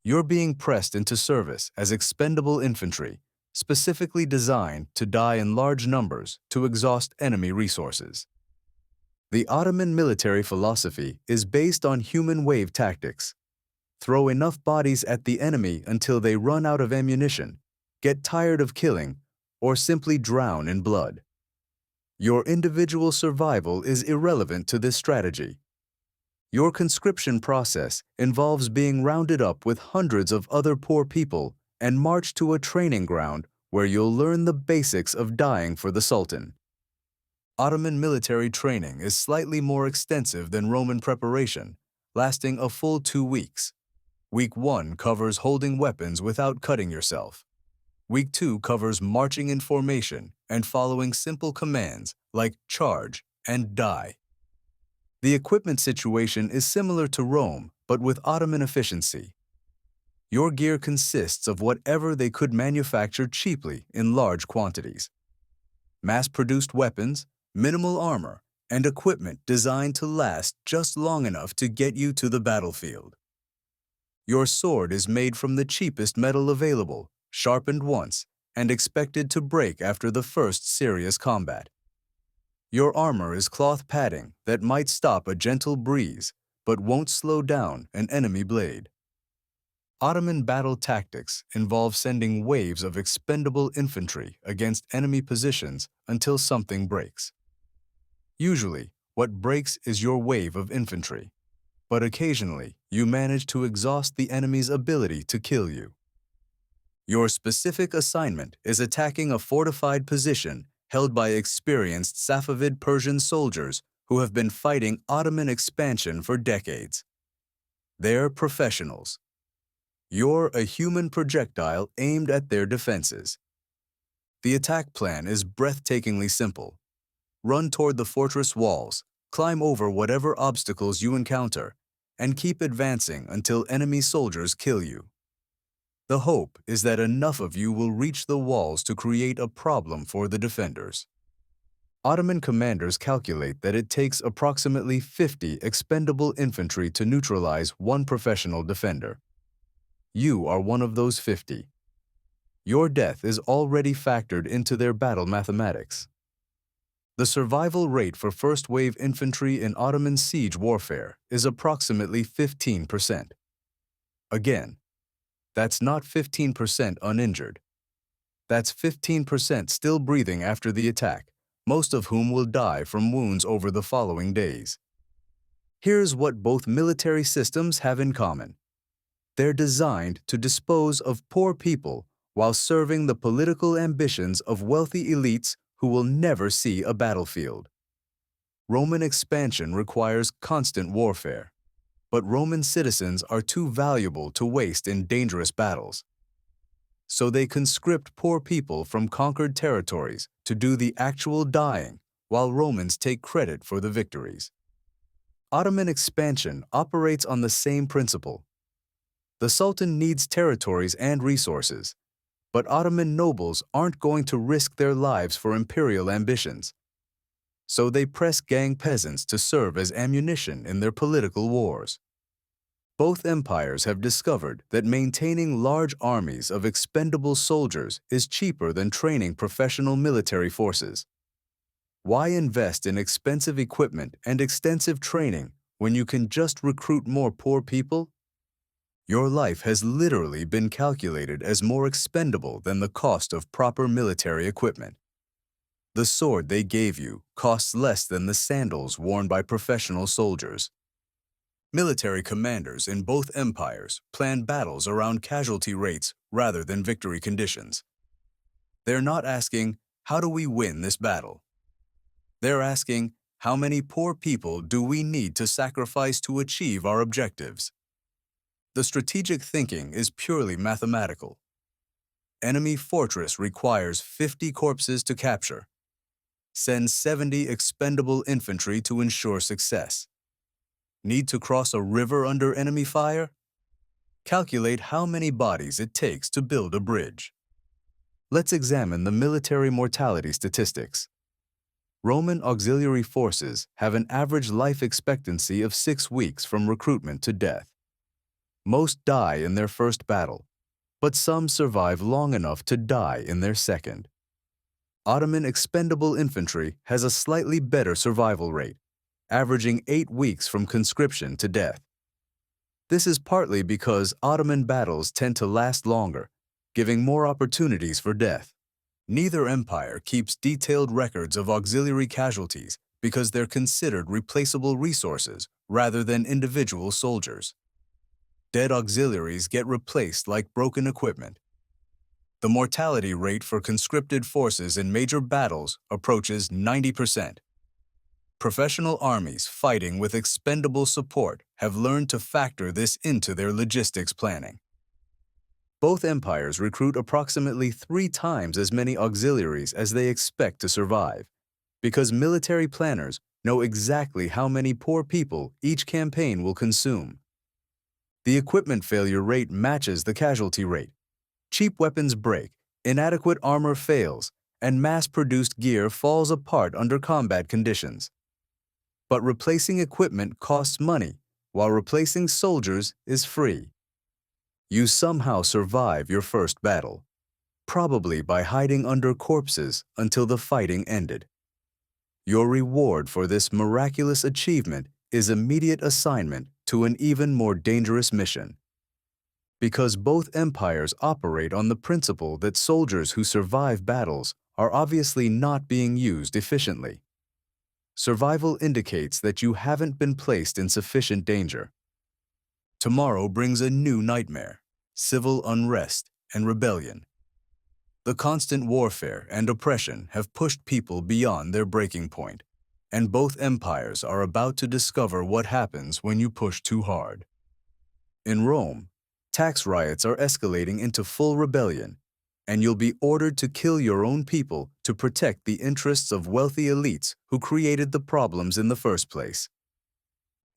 You're being pressed into service as expendable infantry, specifically designed to die in large numbers to exhaust enemy resources. The Ottoman military philosophy is based on human wave tactics. Throw enough bodies at the enemy until they run out of ammunition, get tired of killing, or simply drown in blood. Your individual survival is irrelevant to this strategy. Your conscription process involves being rounded up with hundreds of other poor people and marched to a training ground where you'll learn the basics of dying for the Sultan. Ottoman military training is slightly more extensive than Roman preparation, lasting a full 2 weeks. Week 1 covers holding weapons without cutting yourself. Week 2 covers marching in formation and following simple commands like charge and die. The equipment situation is similar to Rome, but with Ottoman efficiency. Your gear consists of whatever they could manufacture cheaply in large quantities. Mass-produced weapons, minimal armor, and equipment designed to last just long enough to get you to the battlefield. Your sword is made from the cheapest metal available, sharpened once, and expected to break after the first serious combat. Your armor is cloth padding that might stop a gentle breeze, but won't slow down an enemy blade. Ottoman battle tactics involve sending waves of expendable infantry against enemy positions until something breaks. Usually, what breaks is your wave of infantry, but occasionally you manage to exhaust the enemy's ability to kill you. Your specific assignment is attacking a fortified position held by experienced Safavid Persian soldiers who have been fighting Ottoman expansion for decades. They're professionals. You're a human projectile aimed at their defenses. The attack plan is breathtakingly simple. Run toward the fortress walls, climb over whatever obstacles you encounter, and keep advancing until enemy soldiers kill you. The hope is that enough of you will reach the walls to create a problem for the defenders. Ottoman commanders calculate that it takes approximately 50 expendable infantry to neutralize one professional defender. You are one of those 50. Your death is already factored into their battle mathematics. The survival rate for first-wave infantry in Ottoman siege warfare is approximately 15%. Again, that's not 15% uninjured. That's 15% still breathing after the attack, most of whom will die from wounds over the following days. Here's what both military systems have in common. They're designed to dispose of poor people while serving the political ambitions of wealthy elites who will never see a battlefield. Roman expansion requires constant warfare. But Roman citizens are too valuable to waste in dangerous battles. So they conscript poor people from conquered territories to do the actual dying, while Romans take credit for the victories. Ottoman expansion operates on the same principle. The Sultan needs territories and resources, but Ottoman nobles aren't going to risk their lives for imperial ambitions. So they press gang peasants to serve as ammunition in their political wars. Both empires have discovered that maintaining large armies of expendable soldiers is cheaper than training professional military forces. Why invest in expensive equipment and extensive training when you can just recruit more poor people? Your life has literally been calculated as more expendable than the cost of proper military equipment. The sword they gave you costs less than the sandals worn by professional soldiers. Military commanders in both empires plan battles around casualty rates rather than victory conditions. They're not asking, how do we win this battle? They're asking, how many poor people do we need to sacrifice to achieve our objectives? The strategic thinking is purely mathematical. Enemy fortress requires 50 corpses to capture. Send 70 expendable infantry to ensure success. Need to cross a river under enemy fire? Calculate how many bodies it takes to build a bridge. Let's examine the military mortality statistics. Roman auxiliary forces have an average life expectancy of 6 weeks from recruitment to death. Most die in their first battle, but some survive long enough to die in their second. Ottoman expendable infantry has a slightly better survival rate, averaging 8 weeks from conscription to death. This is partly because Ottoman battles tend to last longer, giving more opportunities for death. Neither empire keeps detailed records of auxiliary casualties because they're considered replaceable resources rather than individual soldiers. Dead auxiliaries get replaced like broken equipment. The mortality rate for conscripted forces in major battles approaches 90%. Professional armies fighting with expendable support have learned to factor this into their logistics planning. Both empires recruit approximately 3 times as many auxiliaries as they expect to survive, because military planners know exactly how many poor people each campaign will consume. The equipment failure rate matches the casualty rate. Cheap weapons break, inadequate armor fails, and mass-produced gear falls apart under combat conditions. But replacing equipment costs money, while replacing soldiers is free. You somehow survive your first battle, probably by hiding under corpses until the fighting ended. Your reward for this miraculous achievement is immediate assignment to an even more dangerous mission. Because both empires operate on the principle that soldiers who survive battles are obviously not being used efficiently. Survival indicates that you haven't been placed in sufficient danger. Tomorrow brings a new nightmare: civil unrest and rebellion. The constant warfare and oppression have pushed people beyond their breaking point, and both empires are about to discover what happens when you push too hard. In Rome, tax riots are escalating into full rebellion, and you'll be ordered to kill your own people to protect the interests of wealthy elites who created the problems in the first place.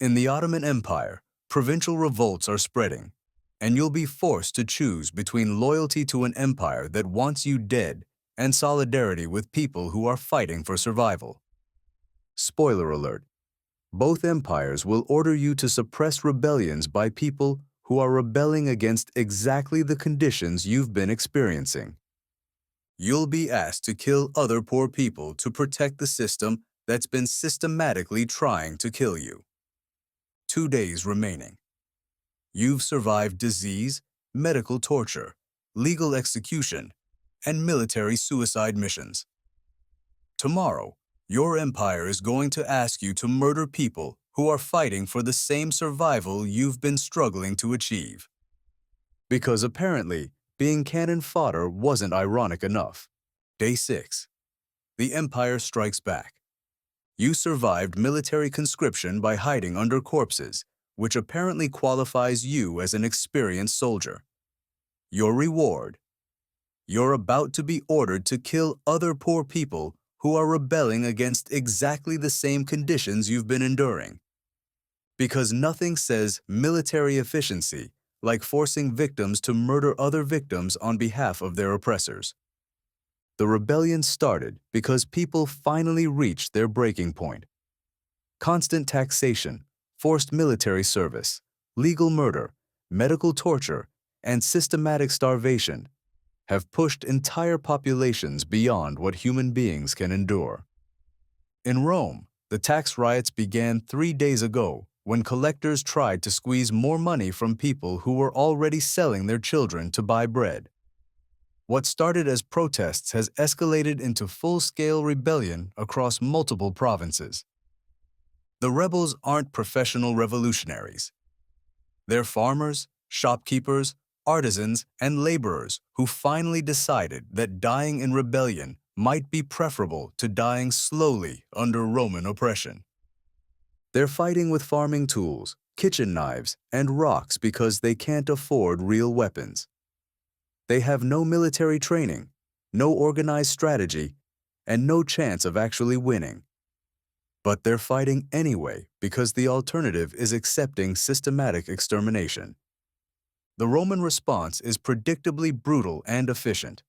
In the Ottoman Empire, provincial revolts are spreading, and you'll be forced to choose between loyalty to an empire that wants you dead and solidarity with people who are fighting for survival. Spoiler alert: both empires will order you to suppress rebellions by people who are rebelling against exactly the conditions you've been experiencing. You'll be asked to kill other poor people to protect the system that's been systematically trying to kill you. 2 days remaining. You've survived disease, medical torture, legal execution, and military suicide missions. Tomorrow, your empire is going to ask you to murder people who are fighting for the same survival you've been struggling to achieve. Because apparently, being cannon fodder wasn't ironic enough. Day 6. The empire strikes back. You survived military conscription by hiding under corpses, which apparently qualifies you as an experienced soldier. Your reward: you're about to be ordered to kill other poor people who are rebelling against exactly the same conditions you've been enduring. Because nothing says military efficiency like forcing victims to murder other victims on behalf of their oppressors. The rebellion started because people finally reached their breaking point. Constant taxation, forced military service, legal murder, medical torture, and systematic starvation have pushed entire populations beyond what human beings can endure. In Rome, the tax riots began 3 days ago when collectors tried to squeeze more money from people who were already selling their children to buy bread. What started as protests has escalated into full-scale rebellion across multiple provinces. The rebels aren't professional revolutionaries. They're farmers, shopkeepers, artisans, and laborers who finally decided that dying in rebellion might be preferable to dying slowly under Roman oppression. They're fighting with farming tools, kitchen knives, and rocks because they can't afford real weapons. They have no military training, no organized strategy, and no chance of actually winning. But they're fighting anyway because the alternative is accepting systematic extermination. The Roman response is predictably brutal and efficient.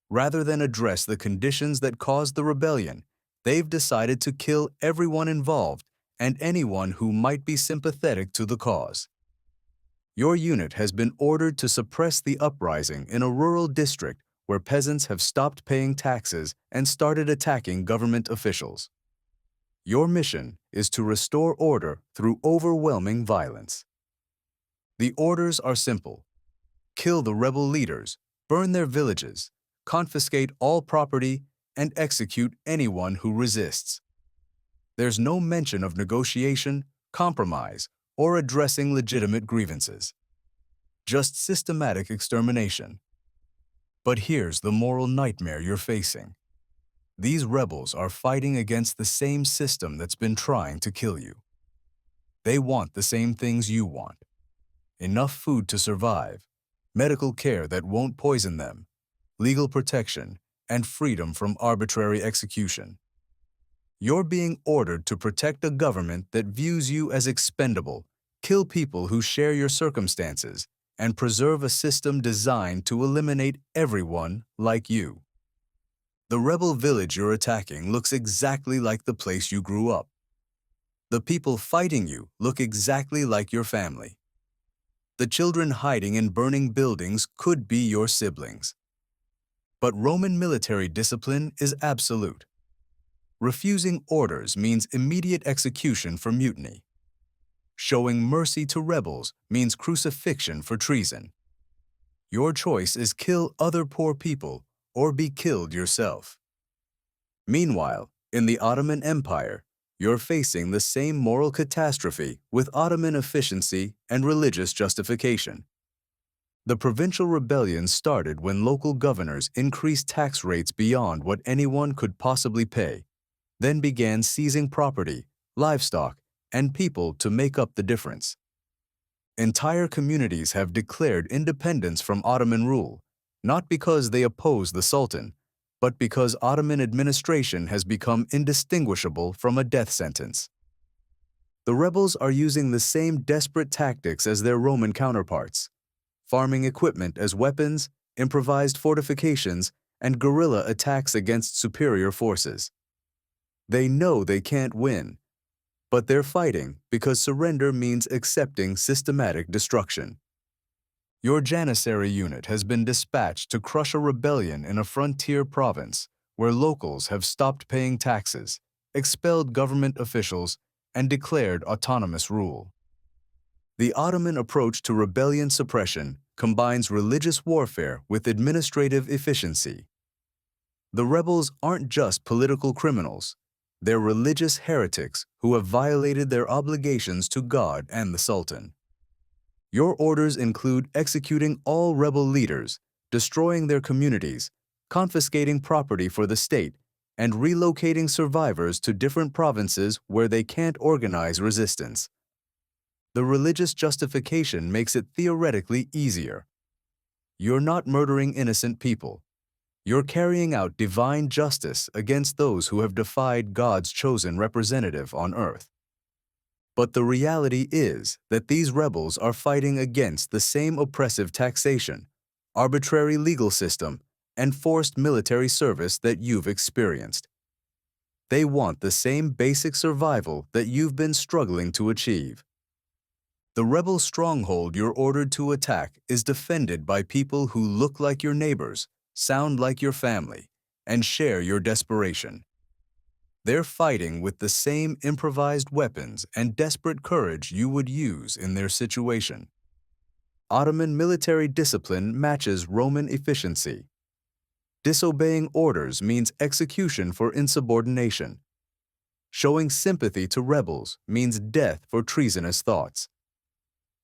Rather than address the conditions that caused the rebellion, they've decided to kill everyone involved and anyone who might be sympathetic to the cause. Your unit has been ordered to suppress the uprising in a rural district where peasants have stopped paying taxes and started attacking government officials. Your mission is to restore order through overwhelming violence. The orders are simple: kill the rebel leaders, burn their villages, confiscate all property, and execute anyone who resists. There's no mention of negotiation, compromise, or addressing legitimate grievances. Just systematic extermination. But here's the moral nightmare you're facing. These rebels are fighting against the same system that's been trying to kill you. They want the same things you want: enough food to survive, medical care that won't poison them, legal protection, and freedom from arbitrary execution. You're being ordered to protect a government that views you as expendable, kill people who share your circumstances, and preserve a system designed to eliminate everyone like you. The rebel village you're attacking looks exactly like the place you grew up. The people fighting you look exactly like your family. The children hiding in burning buildings could be your siblings. But Roman military discipline is absolute. Refusing orders means immediate execution for mutiny. Showing mercy to rebels means crucifixion for treason. Your choice is kill other poor people or be killed yourself. Meanwhile, in the Ottoman Empire, you're facing the same moral catastrophe with Ottoman efficiency and religious justification. The provincial rebellion started when local governors increased tax rates beyond what anyone could possibly pay, then began seizing property, livestock, and people to make up the difference. Entire communities have declared independence from Ottoman rule, not because they oppose the Sultan, but because Ottoman administration has become indistinguishable from a death sentence. The rebels are using the same desperate tactics as their Roman counterparts: farming equipment as weapons, improvised fortifications, and guerrilla attacks against superior forces. They know they can't win, but they're fighting because surrender means accepting systematic destruction. Your Janissary unit has been dispatched to crush a rebellion in a frontier province where locals have stopped paying taxes, expelled government officials, and declared autonomous rule. The Ottoman approach to rebellion suppression combines religious warfare with administrative efficiency. The rebels aren't just political criminals. They're religious heretics who have violated their obligations to God and the Sultan. Your orders include executing all rebel leaders, destroying their communities, confiscating property for the state, and relocating survivors to different provinces where they can't organize resistance. The religious justification makes it theoretically easier. You're not murdering innocent people. You're carrying out divine justice against those who have defied God's chosen representative on earth. But the reality is that these rebels are fighting against the same oppressive taxation, arbitrary legal system, and forced military service that you've experienced. They want the same basic survival that you've been struggling to achieve. The rebel stronghold you're ordered to attack is defended by people who look like your neighbors, sound like your family, and share your desperation. They're fighting with the same improvised weapons and desperate courage you would use in their situation. Ottoman military discipline matches Roman efficiency. Disobeying orders means execution for insubordination. Showing sympathy to rebels means death for treasonous thoughts.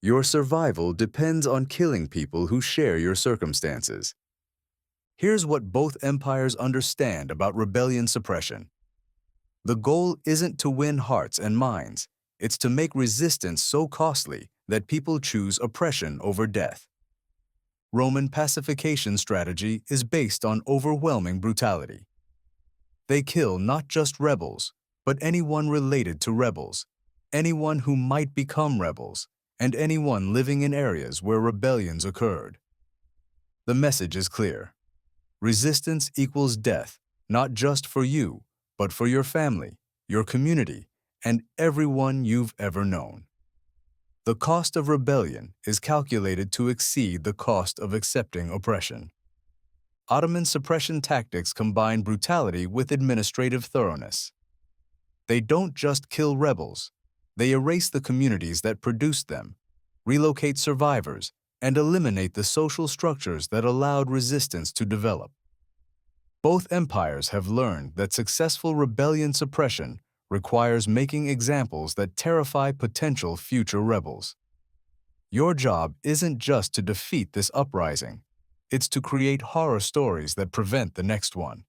Your survival depends on killing people who share your circumstances. Here's what both empires understand about rebellion suppression. The goal isn't to win hearts and minds, it's to make resistance so costly that people choose oppression over death. Roman pacification strategy is based on overwhelming brutality. They kill not just rebels, but anyone related to rebels, anyone who might become rebels, and anyone living in areas where rebellions occurred. The message is clear. Resistance equals death, not just for you, but for your family, your community, and everyone you've ever known. The cost of rebellion is calculated to exceed the cost of accepting oppression. Ottoman suppression tactics combine brutality with administrative thoroughness. They don't just kill rebels, they erase the communities that produced them, relocate survivors, and eliminate the social structures that allowed resistance to develop. Both empires have learned that successful rebellion suppression requires making examples that terrify potential future rebels. Your job isn't just to defeat this uprising, it's to create horror stories that prevent the next one.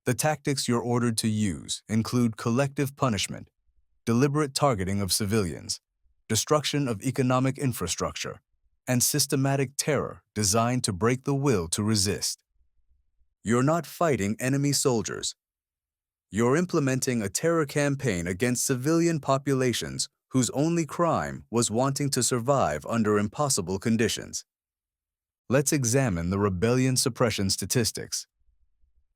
The tactics you're ordered to use include collective punishment, deliberate targeting of civilians, destruction of economic infrastructure, and systematic terror designed to break the will to resist. You're not fighting enemy soldiers. You're implementing a terror campaign against civilian populations whose only crime was wanting to survive under impossible conditions. Let's examine the rebellion suppression statistics.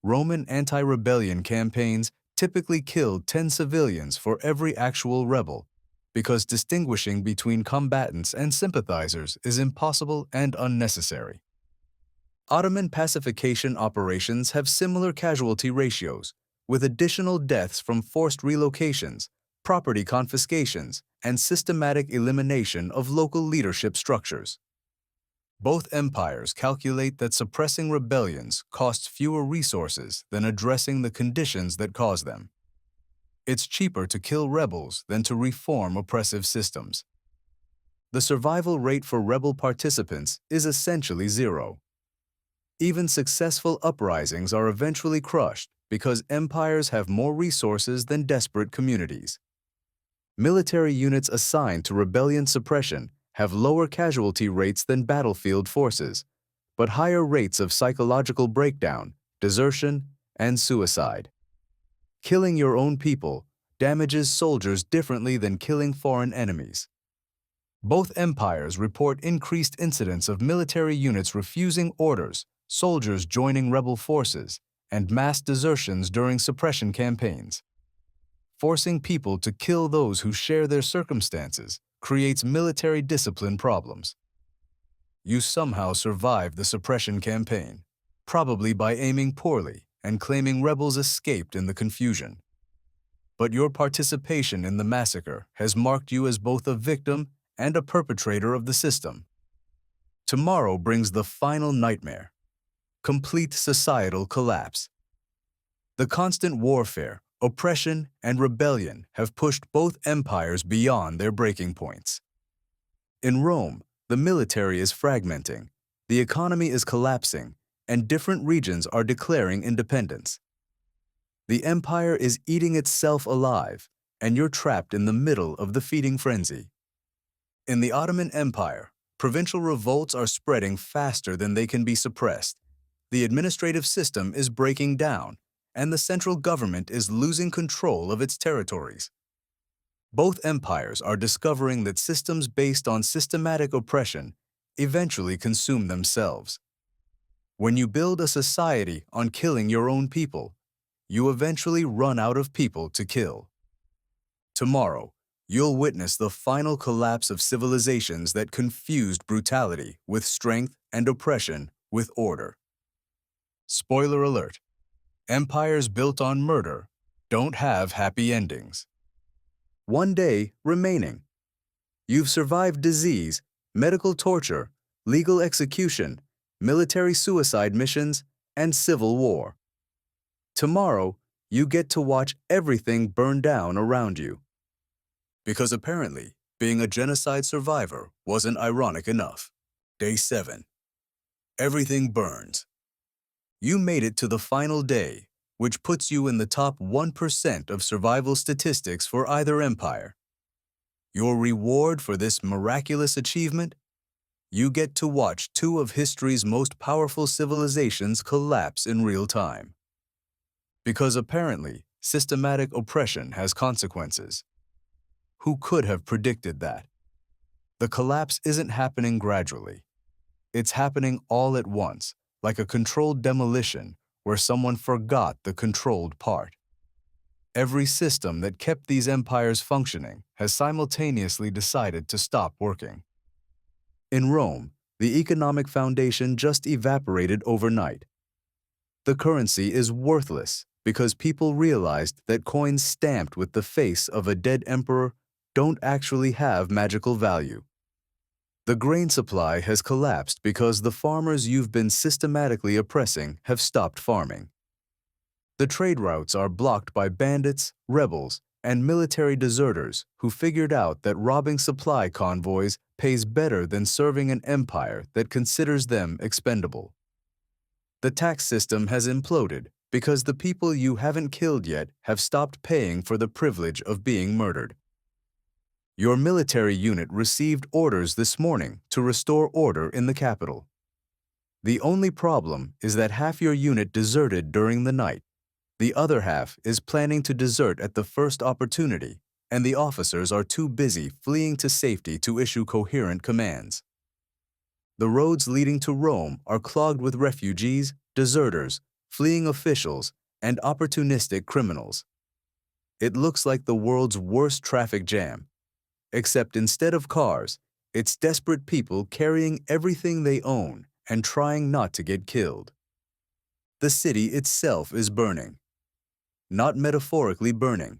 Roman anti-rebellion campaigns typically killed 10 civilians for every actual rebel, because distinguishing between combatants and sympathizers is impossible and unnecessary. Ottoman pacification operations have similar casualty ratios, with additional deaths from forced relocations, property confiscations, and systematic elimination of local leadership structures. Both empires calculate that suppressing rebellions costs fewer resources than addressing the conditions that cause them. It's cheaper to kill rebels than to reform oppressive systems. The survival rate for rebel participants is essentially zero. Even successful uprisings are eventually crushed because empires have more resources than desperate communities. Military units assigned to rebellion suppression have lower casualty rates than battlefield forces, but higher rates of psychological breakdown, desertion, and suicide. Killing your own people damages soldiers differently than killing foreign enemies. Both empires report increased incidents of military units refusing orders, soldiers joining rebel forces, and mass desertions during suppression campaigns. Forcing people to kill those who share their circumstances creates military discipline problems. You somehow survived the suppression campaign, probably by aiming poorly and claiming rebels escaped in the confusion. But your participation in the massacre has marked you as both a victim and a perpetrator of the system. Tomorrow brings the final nightmare: complete societal collapse. The constant warfare, oppression, and rebellion have pushed both empires beyond their breaking points. In Rome, the military is fragmenting, the economy is collapsing, and different regions are declaring independence. The empire is eating itself alive, and you're trapped in the middle of the feeding frenzy. In the Ottoman Empire, provincial revolts are spreading faster than they can be suppressed. The administrative system is breaking down, and the central government is losing control of its territories. Both empires are discovering that systems based on systematic oppression eventually consume themselves. When you build a society on killing your own people, you eventually run out of people to kill. Tomorrow, You'll witness the final collapse of civilizations that confused brutality with strength and oppression with order. Spoiler alert: empires built on murder don't have happy endings. One day remaining. You've survived disease, medical torture, legal execution, military suicide missions, and civil war. Tomorrow, you get to watch everything burn down around you. Because apparently, being a genocide survivor wasn't ironic enough. Day 7. Everything burns. You made it to the final day, which puts you in the top 1% of survival statistics for either empire. Your reward for this miraculous achievement? You get to watch two of history's most powerful civilizations collapse in real time. Because apparently, systematic oppression has consequences. Who could have predicted that? The collapse isn't happening gradually. It's happening all at once, like a controlled demolition where someone forgot the controlled part. Every system that kept these empires functioning has simultaneously decided to stop working. In Rome, the economic foundation just evaporated overnight. The currency is worthless because people realized that coins stamped with the face of a dead emperor don't actually have magical value. The grain supply has collapsed because the farmers you've been systematically oppressing have stopped farming. The trade routes are blocked by bandits, rebels, and military deserters who figured out that robbing supply convoys pays better than serving an empire that considers them expendable. The tax system has imploded because the people you haven't killed yet have stopped paying for the privilege of being murdered. Your military unit received orders this morning to restore order in the capital. The only problem is that half your unit deserted during the night. The other half is planning to desert at the first opportunity, and the officers are too busy fleeing to safety to issue coherent commands. The roads leading to Rome are clogged with refugees, deserters, fleeing officials, and opportunistic criminals. It looks like the world's worst traffic jam. Except instead of cars, it's desperate people carrying everything they own and trying not to get killed. The city itself is burning. Not metaphorically burning,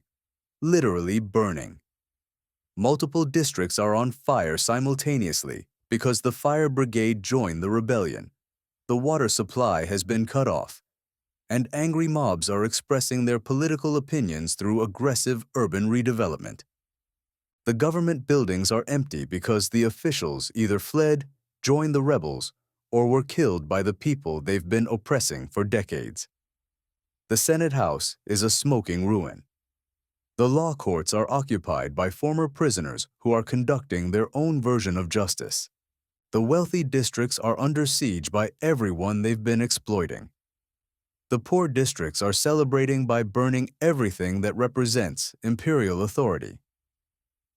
literally burning. Multiple districts are on fire simultaneously because the fire brigade joined the rebellion. The water supply has been cut off, and angry mobs are expressing their political opinions through aggressive urban redevelopment. The government buildings are empty because the officials either fled, joined the rebels, or were killed by the people they've been oppressing for decades. The Senate House is a smoking ruin. The law courts are occupied by former prisoners who are conducting their own version of justice. The wealthy districts are under siege by everyone they've been exploiting. The poor districts are celebrating by burning everything that represents imperial authority.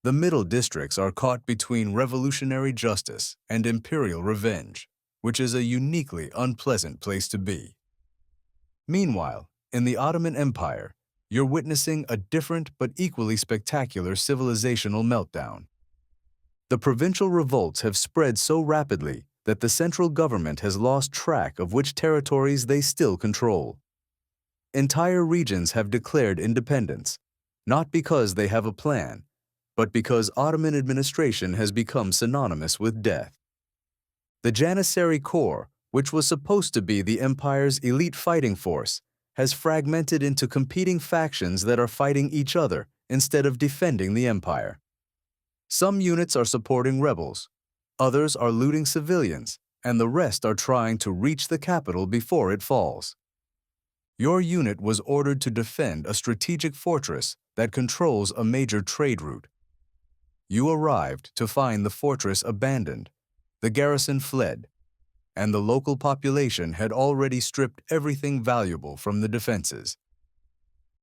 The middle districts are caught between revolutionary justice and imperial revenge, which is a uniquely unpleasant place to be. Meanwhile, in the Ottoman Empire, you're witnessing a different but equally spectacular civilizational meltdown. The provincial revolts have spread so rapidly that the central government has lost track of which territories they still control. Entire regions have declared independence, not because they have a plan, but because Ottoman administration has become synonymous with death. The Janissary Corps, which was supposed to be the empire's elite fighting force, has fragmented into competing factions that are fighting each other instead of defending the empire. Some units are supporting rebels, others are looting civilians, and the rest are trying to reach the capital before it falls. Your unit was ordered to defend a strategic fortress that controls a major trade route. You arrived to find the fortress abandoned, the garrison fled, and the local population had already stripped everything valuable from the defenses.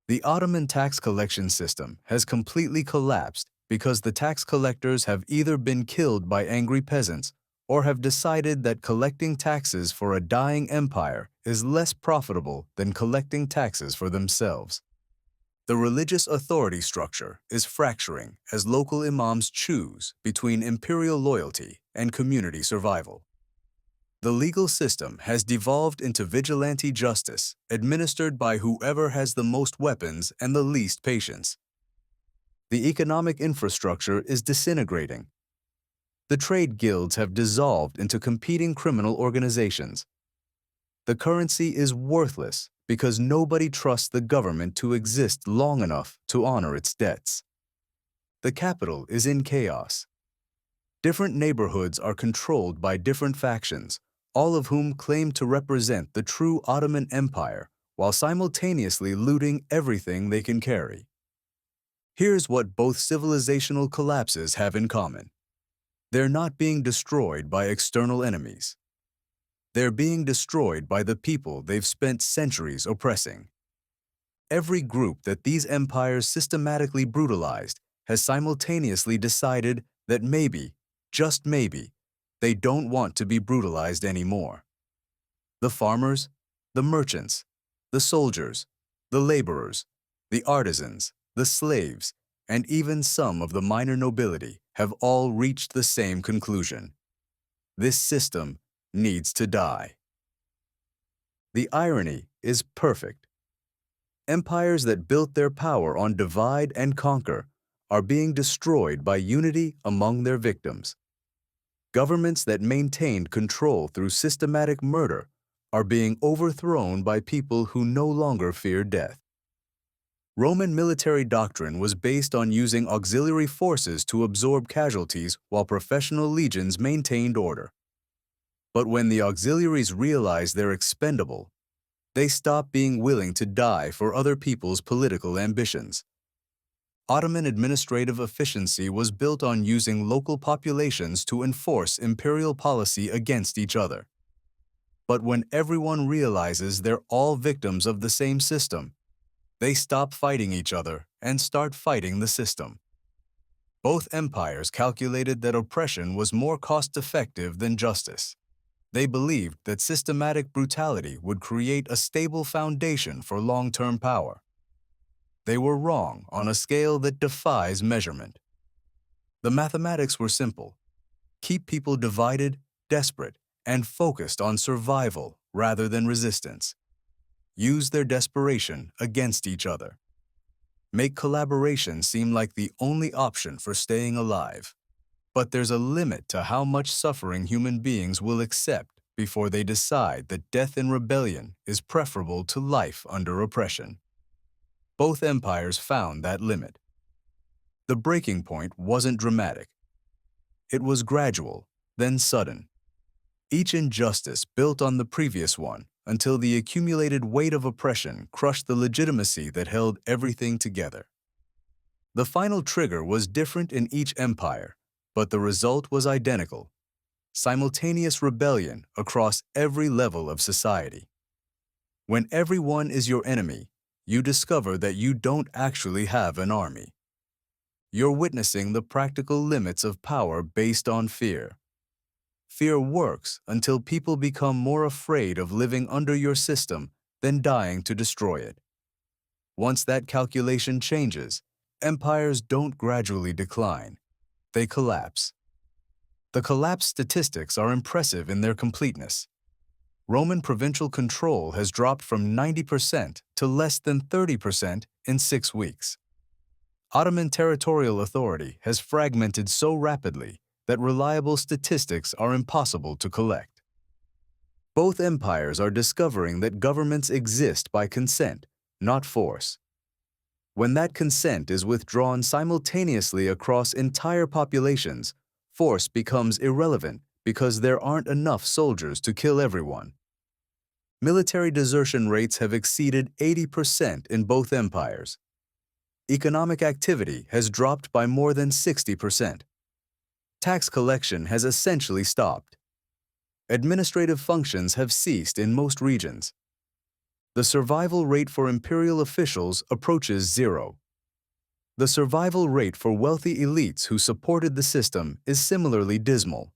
The Ottoman tax collection system has completely collapsed because the tax collectors have either been killed by angry peasants or have decided that collecting taxes for a dying empire is less profitable than collecting taxes for themselves. The religious authority structure is fracturing as local imams choose between imperial loyalty and community survival. The legal system has devolved into vigilante justice, administered by whoever has the most weapons and the least patience. The economic infrastructure is disintegrating. The trade guilds have dissolved into competing criminal organizations. The currency is worthless because nobody trusts the government to exist long enough to honor its debts. The capital is in chaos. Different neighborhoods are controlled by different factions, all of whom claim to represent the true Ottoman Empire while simultaneously looting everything they can carry. Here's what both civilizational collapses have in common. They're not being destroyed by external enemies. They're being destroyed by the people they've spent centuries oppressing. Every group that these empires systematically brutalized has simultaneously decided that maybe, just maybe, they don't want to be brutalized anymore. The farmers, the merchants, the soldiers, the laborers, the artisans, the slaves, and even some of the minor nobility have all reached the same conclusion. This system needs to die. The irony is perfect. Empires that built their power on divide and conquer are being destroyed by unity among their victims. Governments that maintained control through systematic murder are being overthrown by people who no longer fear death. Roman military doctrine was based on using auxiliary forces to absorb casualties while professional legions maintained order. But when the auxiliaries realize they're expendable, they stop being willing to die for other people's political ambitions. Ottoman administrative efficiency was built on using local populations to enforce imperial policy against each other. But when everyone realizes they're all victims of the same system, they stop fighting each other and start fighting the system. Both empires calculated that oppression was more cost-effective than justice. They believed that systematic brutality would create a stable foundation for long-term power. They were wrong on a scale that defies measurement. The mathematics were simple. Keep people divided, desperate, and focused on survival rather than resistance. Use their desperation against each other. Make collaboration seem like the only option for staying alive. But there's a limit to how much suffering human beings will accept before they decide that death in rebellion is preferable to life under oppression. Both empires found that limit. The breaking point wasn't dramatic. It was gradual, then sudden. Each injustice built on the previous one until the accumulated weight of oppression crushed the legitimacy that held everything together. The final trigger was different in each empire, but the result was identical: simultaneous rebellion across every level of society. When everyone is your enemy, you discover that you don't actually have an army. You're witnessing the practical limits of power based on fear. Fear works until people become more afraid of living under your system than dying to destroy it. Once that calculation changes, empires don't gradually decline. They collapse. The collapse statistics are impressive in their completeness. Roman provincial control has dropped from 90% to less than 30% in 6 weeks. Ottoman territorial authority has fragmented so rapidly that reliable statistics are impossible to collect. Both empires are discovering that governments exist by consent, not force. When that consent is withdrawn simultaneously across entire populations, force becomes irrelevant because there aren't enough soldiers to kill everyone. Military desertion rates have exceeded 80% in both empires. Economic activity has dropped by more than 60%. Tax collection has essentially stopped. Administrative functions have ceased in most regions. The survival rate for imperial officials approaches 0. The survival rate for wealthy elites who supported the system is similarly dismal.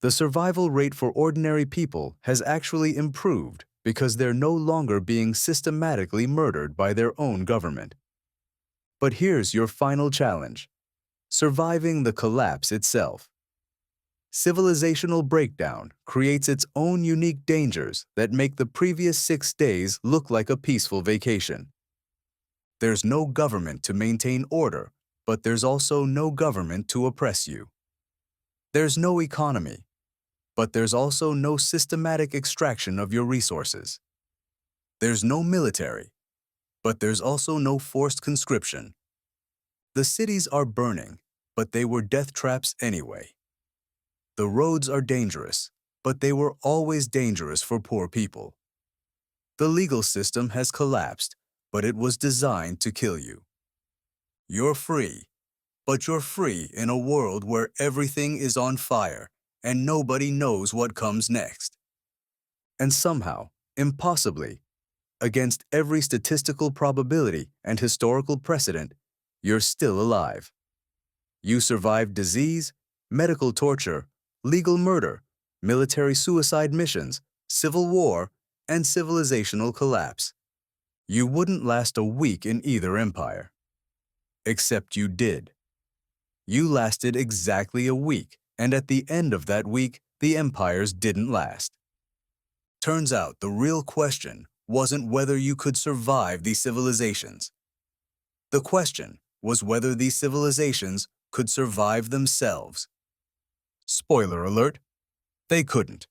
The survival rate for ordinary people has actually improved because they're no longer being systematically murdered by their own government. But here's your final challenge: surviving the collapse itself. Civilizational breakdown creates its own unique dangers that make the previous 6 days look like a peaceful vacation. There's no government to maintain order, but there's also no government to oppress you. There's no economy, but there's also no systematic extraction of your resources. There's no military, but there's also no forced conscription. The cities are burning, but they were death traps anyway. The roads are dangerous, but they were always dangerous for poor people. The legal system has collapsed, but it was designed to kill you. You're free, but you're free in a world where everything is on fire and nobody knows what comes next. And somehow, impossibly, against every statistical probability and historical precedent, you're still alive. You survived disease, medical torture, legal murder, military suicide missions, civil war, and civilizational collapse. You wouldn't last a week in either empire. Except you did. You lasted exactly a week, and at the end of that week, the empires didn't last. Turns out the real question wasn't whether you could survive these civilizations. The question was whether these civilizations could survive themselves. Spoiler alert, they couldn't.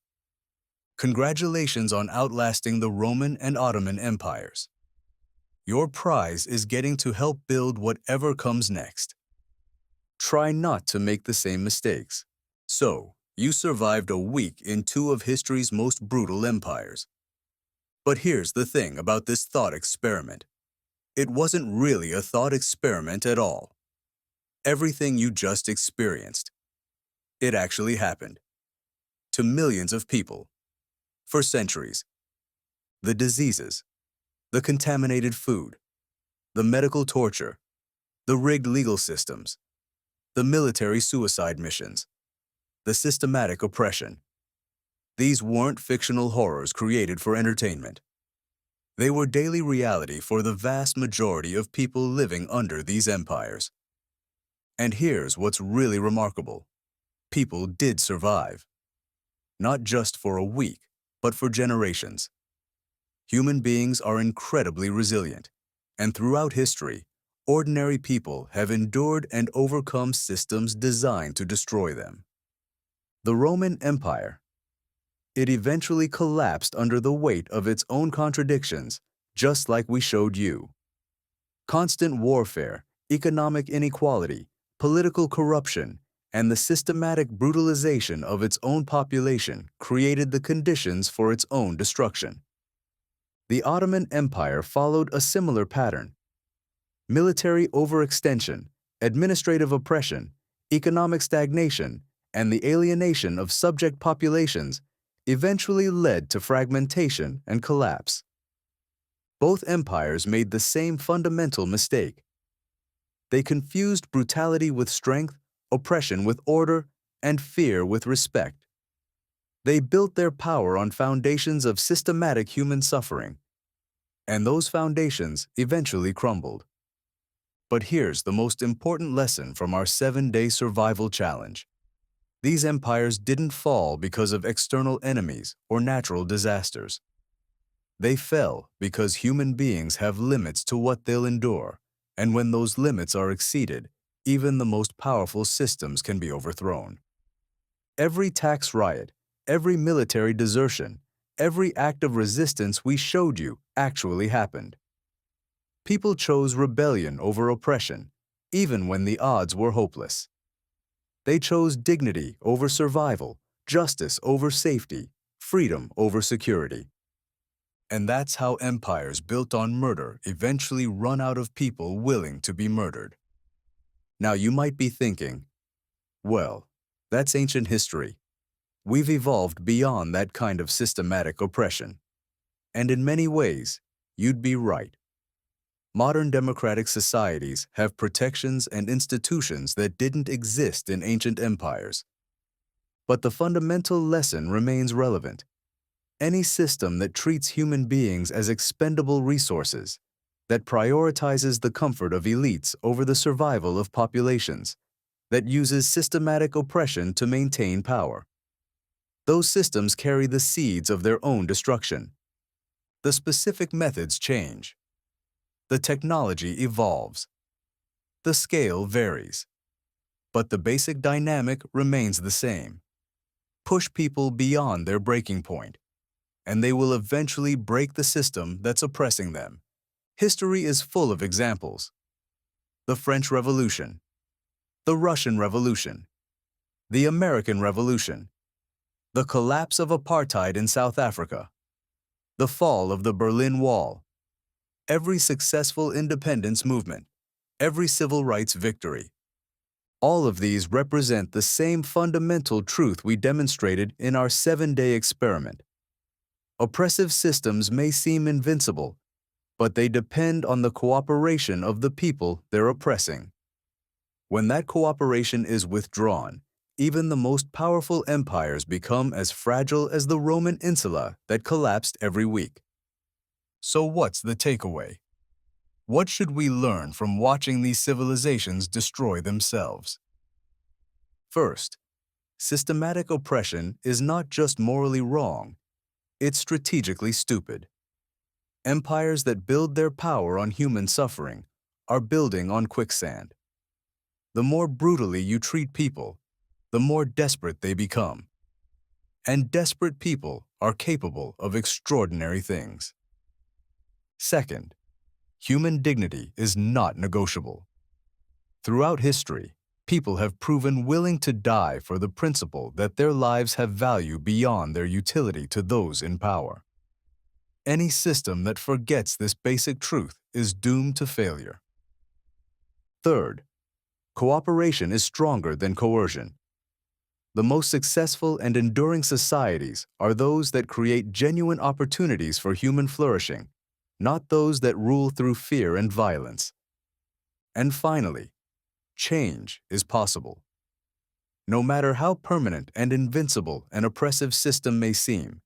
Congratulations on outlasting the Roman and Ottoman empires. Your prize is getting to help build whatever comes next. Try not to make the same mistakes. So, you survived a week in two of history's most brutal empires. But here's the thing about this thought experiment. It wasn't really a thought experiment at all. Everything you just experienced, it actually happened. To millions of people. For centuries. The diseases, the contaminated food, the medical torture, the rigged legal systems, the military suicide missions, the systematic oppression. These weren't fictional horrors created for entertainment. They were daily reality for the vast majority of people living under these empires. And here's what's really remarkable. People did survive. Not just for a week, but for generations. Human beings are incredibly resilient, and throughout history, ordinary people have endured and overcome systems designed to destroy them. The Roman Empire. It eventually collapsed under the weight of its own contradictions, just like we showed you. Constant warfare, economic inequality, political corruption, and the systematic brutalization of its own population created the conditions for its own destruction. The Ottoman Empire followed a similar pattern. Military overextension, administrative oppression, economic stagnation, and the alienation of subject populations eventually led to fragmentation and collapse. Both empires made the same fundamental mistake. They confused brutality with strength, oppression with order, and fear with respect. They built their power on foundations of systematic human suffering, and those foundations eventually crumbled. But here's the most important lesson from our 7-day survival challenge. These empires didn't fall because of external enemies or natural disasters. They fell because human beings have limits to what they'll endure, and when those limits are exceeded, even the most powerful systems can be overthrown. Every tax riot, every military desertion, every act of resistance we showed you actually happened. People chose rebellion over oppression, even when the odds were hopeless. They chose dignity over survival, justice over safety, freedom over security. And that's how empires built on murder eventually run out of people willing to be murdered. Now you might be thinking, well, that's ancient history. We've evolved beyond that kind of systematic oppression. And in many ways, you'd be right. Modern democratic societies have protections and institutions that didn't exist in ancient empires. But the fundamental lesson remains relevant. Any system that treats human beings as expendable resources, that prioritizes the comfort of elites over the survival of populations, that uses systematic oppression to maintain power. Those systems carry the seeds of their own destruction. The specific methods change. The technology evolves. The scale varies. But the basic dynamic remains the same. Push people beyond their breaking point, and they will eventually break the system that's oppressing them. History is full of examples. The French Revolution, the Russian Revolution, the American Revolution, the collapse of apartheid in South Africa, the fall of the Berlin Wall, every successful independence movement, every civil rights victory. All of these represent the same fundamental truth we demonstrated in our 7-day experiment. Oppressive systems may seem invincible, but they depend on the cooperation of the people they're oppressing. When that cooperation is withdrawn, even the most powerful empires become as fragile as the Roman insula that collapsed every week. So what's the takeaway? What should we learn from watching these civilizations destroy themselves? First, systematic oppression is not just morally wrong, it's strategically stupid. Empires that build their power on human suffering are building on quicksand. The more brutally you treat people, the more desperate they become. And desperate people are capable of extraordinary things. Second, human dignity is not negotiable. Throughout history, people have proven willing to die for the principle that their lives have value beyond their utility to those in power. Any system that forgets this basic truth is doomed to failure. Third, cooperation is stronger than coercion. The most successful and enduring societies are those that create genuine opportunities for human flourishing, not those that rule through fear and violence. And finally, change is possible. No matter how permanent and invincible an oppressive system may seem,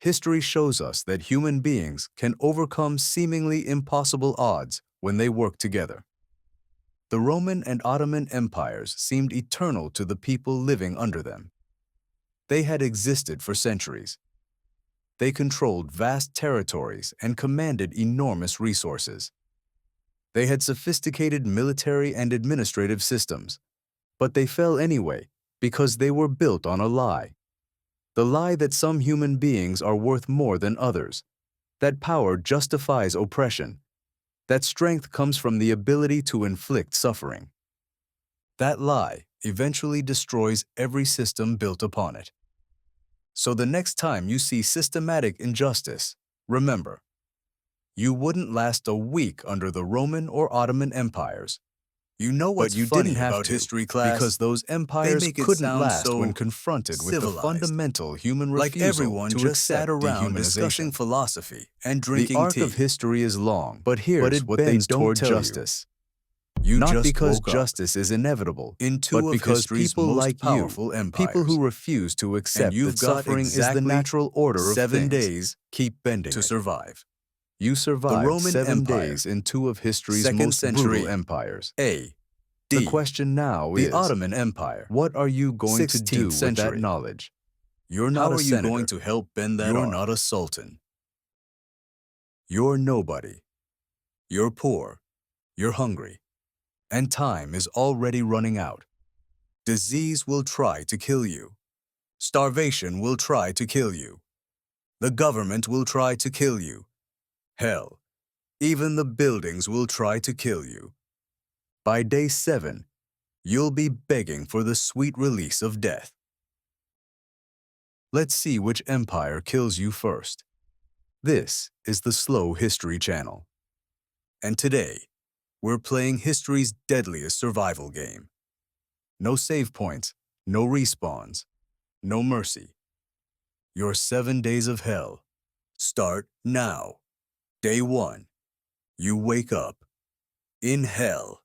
history shows us that human beings can overcome seemingly impossible odds when they work together. The Roman and Ottoman empires seemed eternal to the people living under them. They had existed for centuries. They controlled vast territories and commanded enormous resources. They had sophisticated military and administrative systems, but they fell anyway because they were built on a lie. The lie that some human beings are worth more than others, that power justifies oppression, that strength comes from the ability to inflict suffering. That lie eventually destroys every system built upon it. So the next time you see systematic injustice, remember, you wouldn't last a week under the Roman or Ottoman empires. You know what's But you funny didn't have about to, history class? because those empires make it couldn't sound last so when confronted with the civilized. fundamental human Like refusal everyone to just sat accept around discussing dehumanization. philosophy and The drinking arc tea. of history is long, but here's it what they bends don't toward tell justice. you. Not just because woke up justice is inevitable, in two but of because history's people most like powerful you, empires. people who refuse to accept you've that got suffering is the exactly natural order of 7 things, days keep bending to it. survive. You survived Roman 7 Empire, days in two of history's 2nd most brutal century, empires. A. The D. question now The is, Ottoman Empire, what are you going to 16th do with that century. knowledge? You're How not are a you senator. going to help bend that You're arc? not a sultan. You're nobody. You're poor. You're hungry. And time is already running out. Disease will try to kill you. Starvation will try to kill you. The government will try to kill you. Hell, even the buildings will try to kill you. By day 7, You'll be begging for the sweet release of death. let's see which empire kills you first. This is the Slow History Channel. And today, we're playing history's deadliest survival game. No save points, no respawns, No mercy. Your 7 days of hell start now. Day 1. You wake up in hell.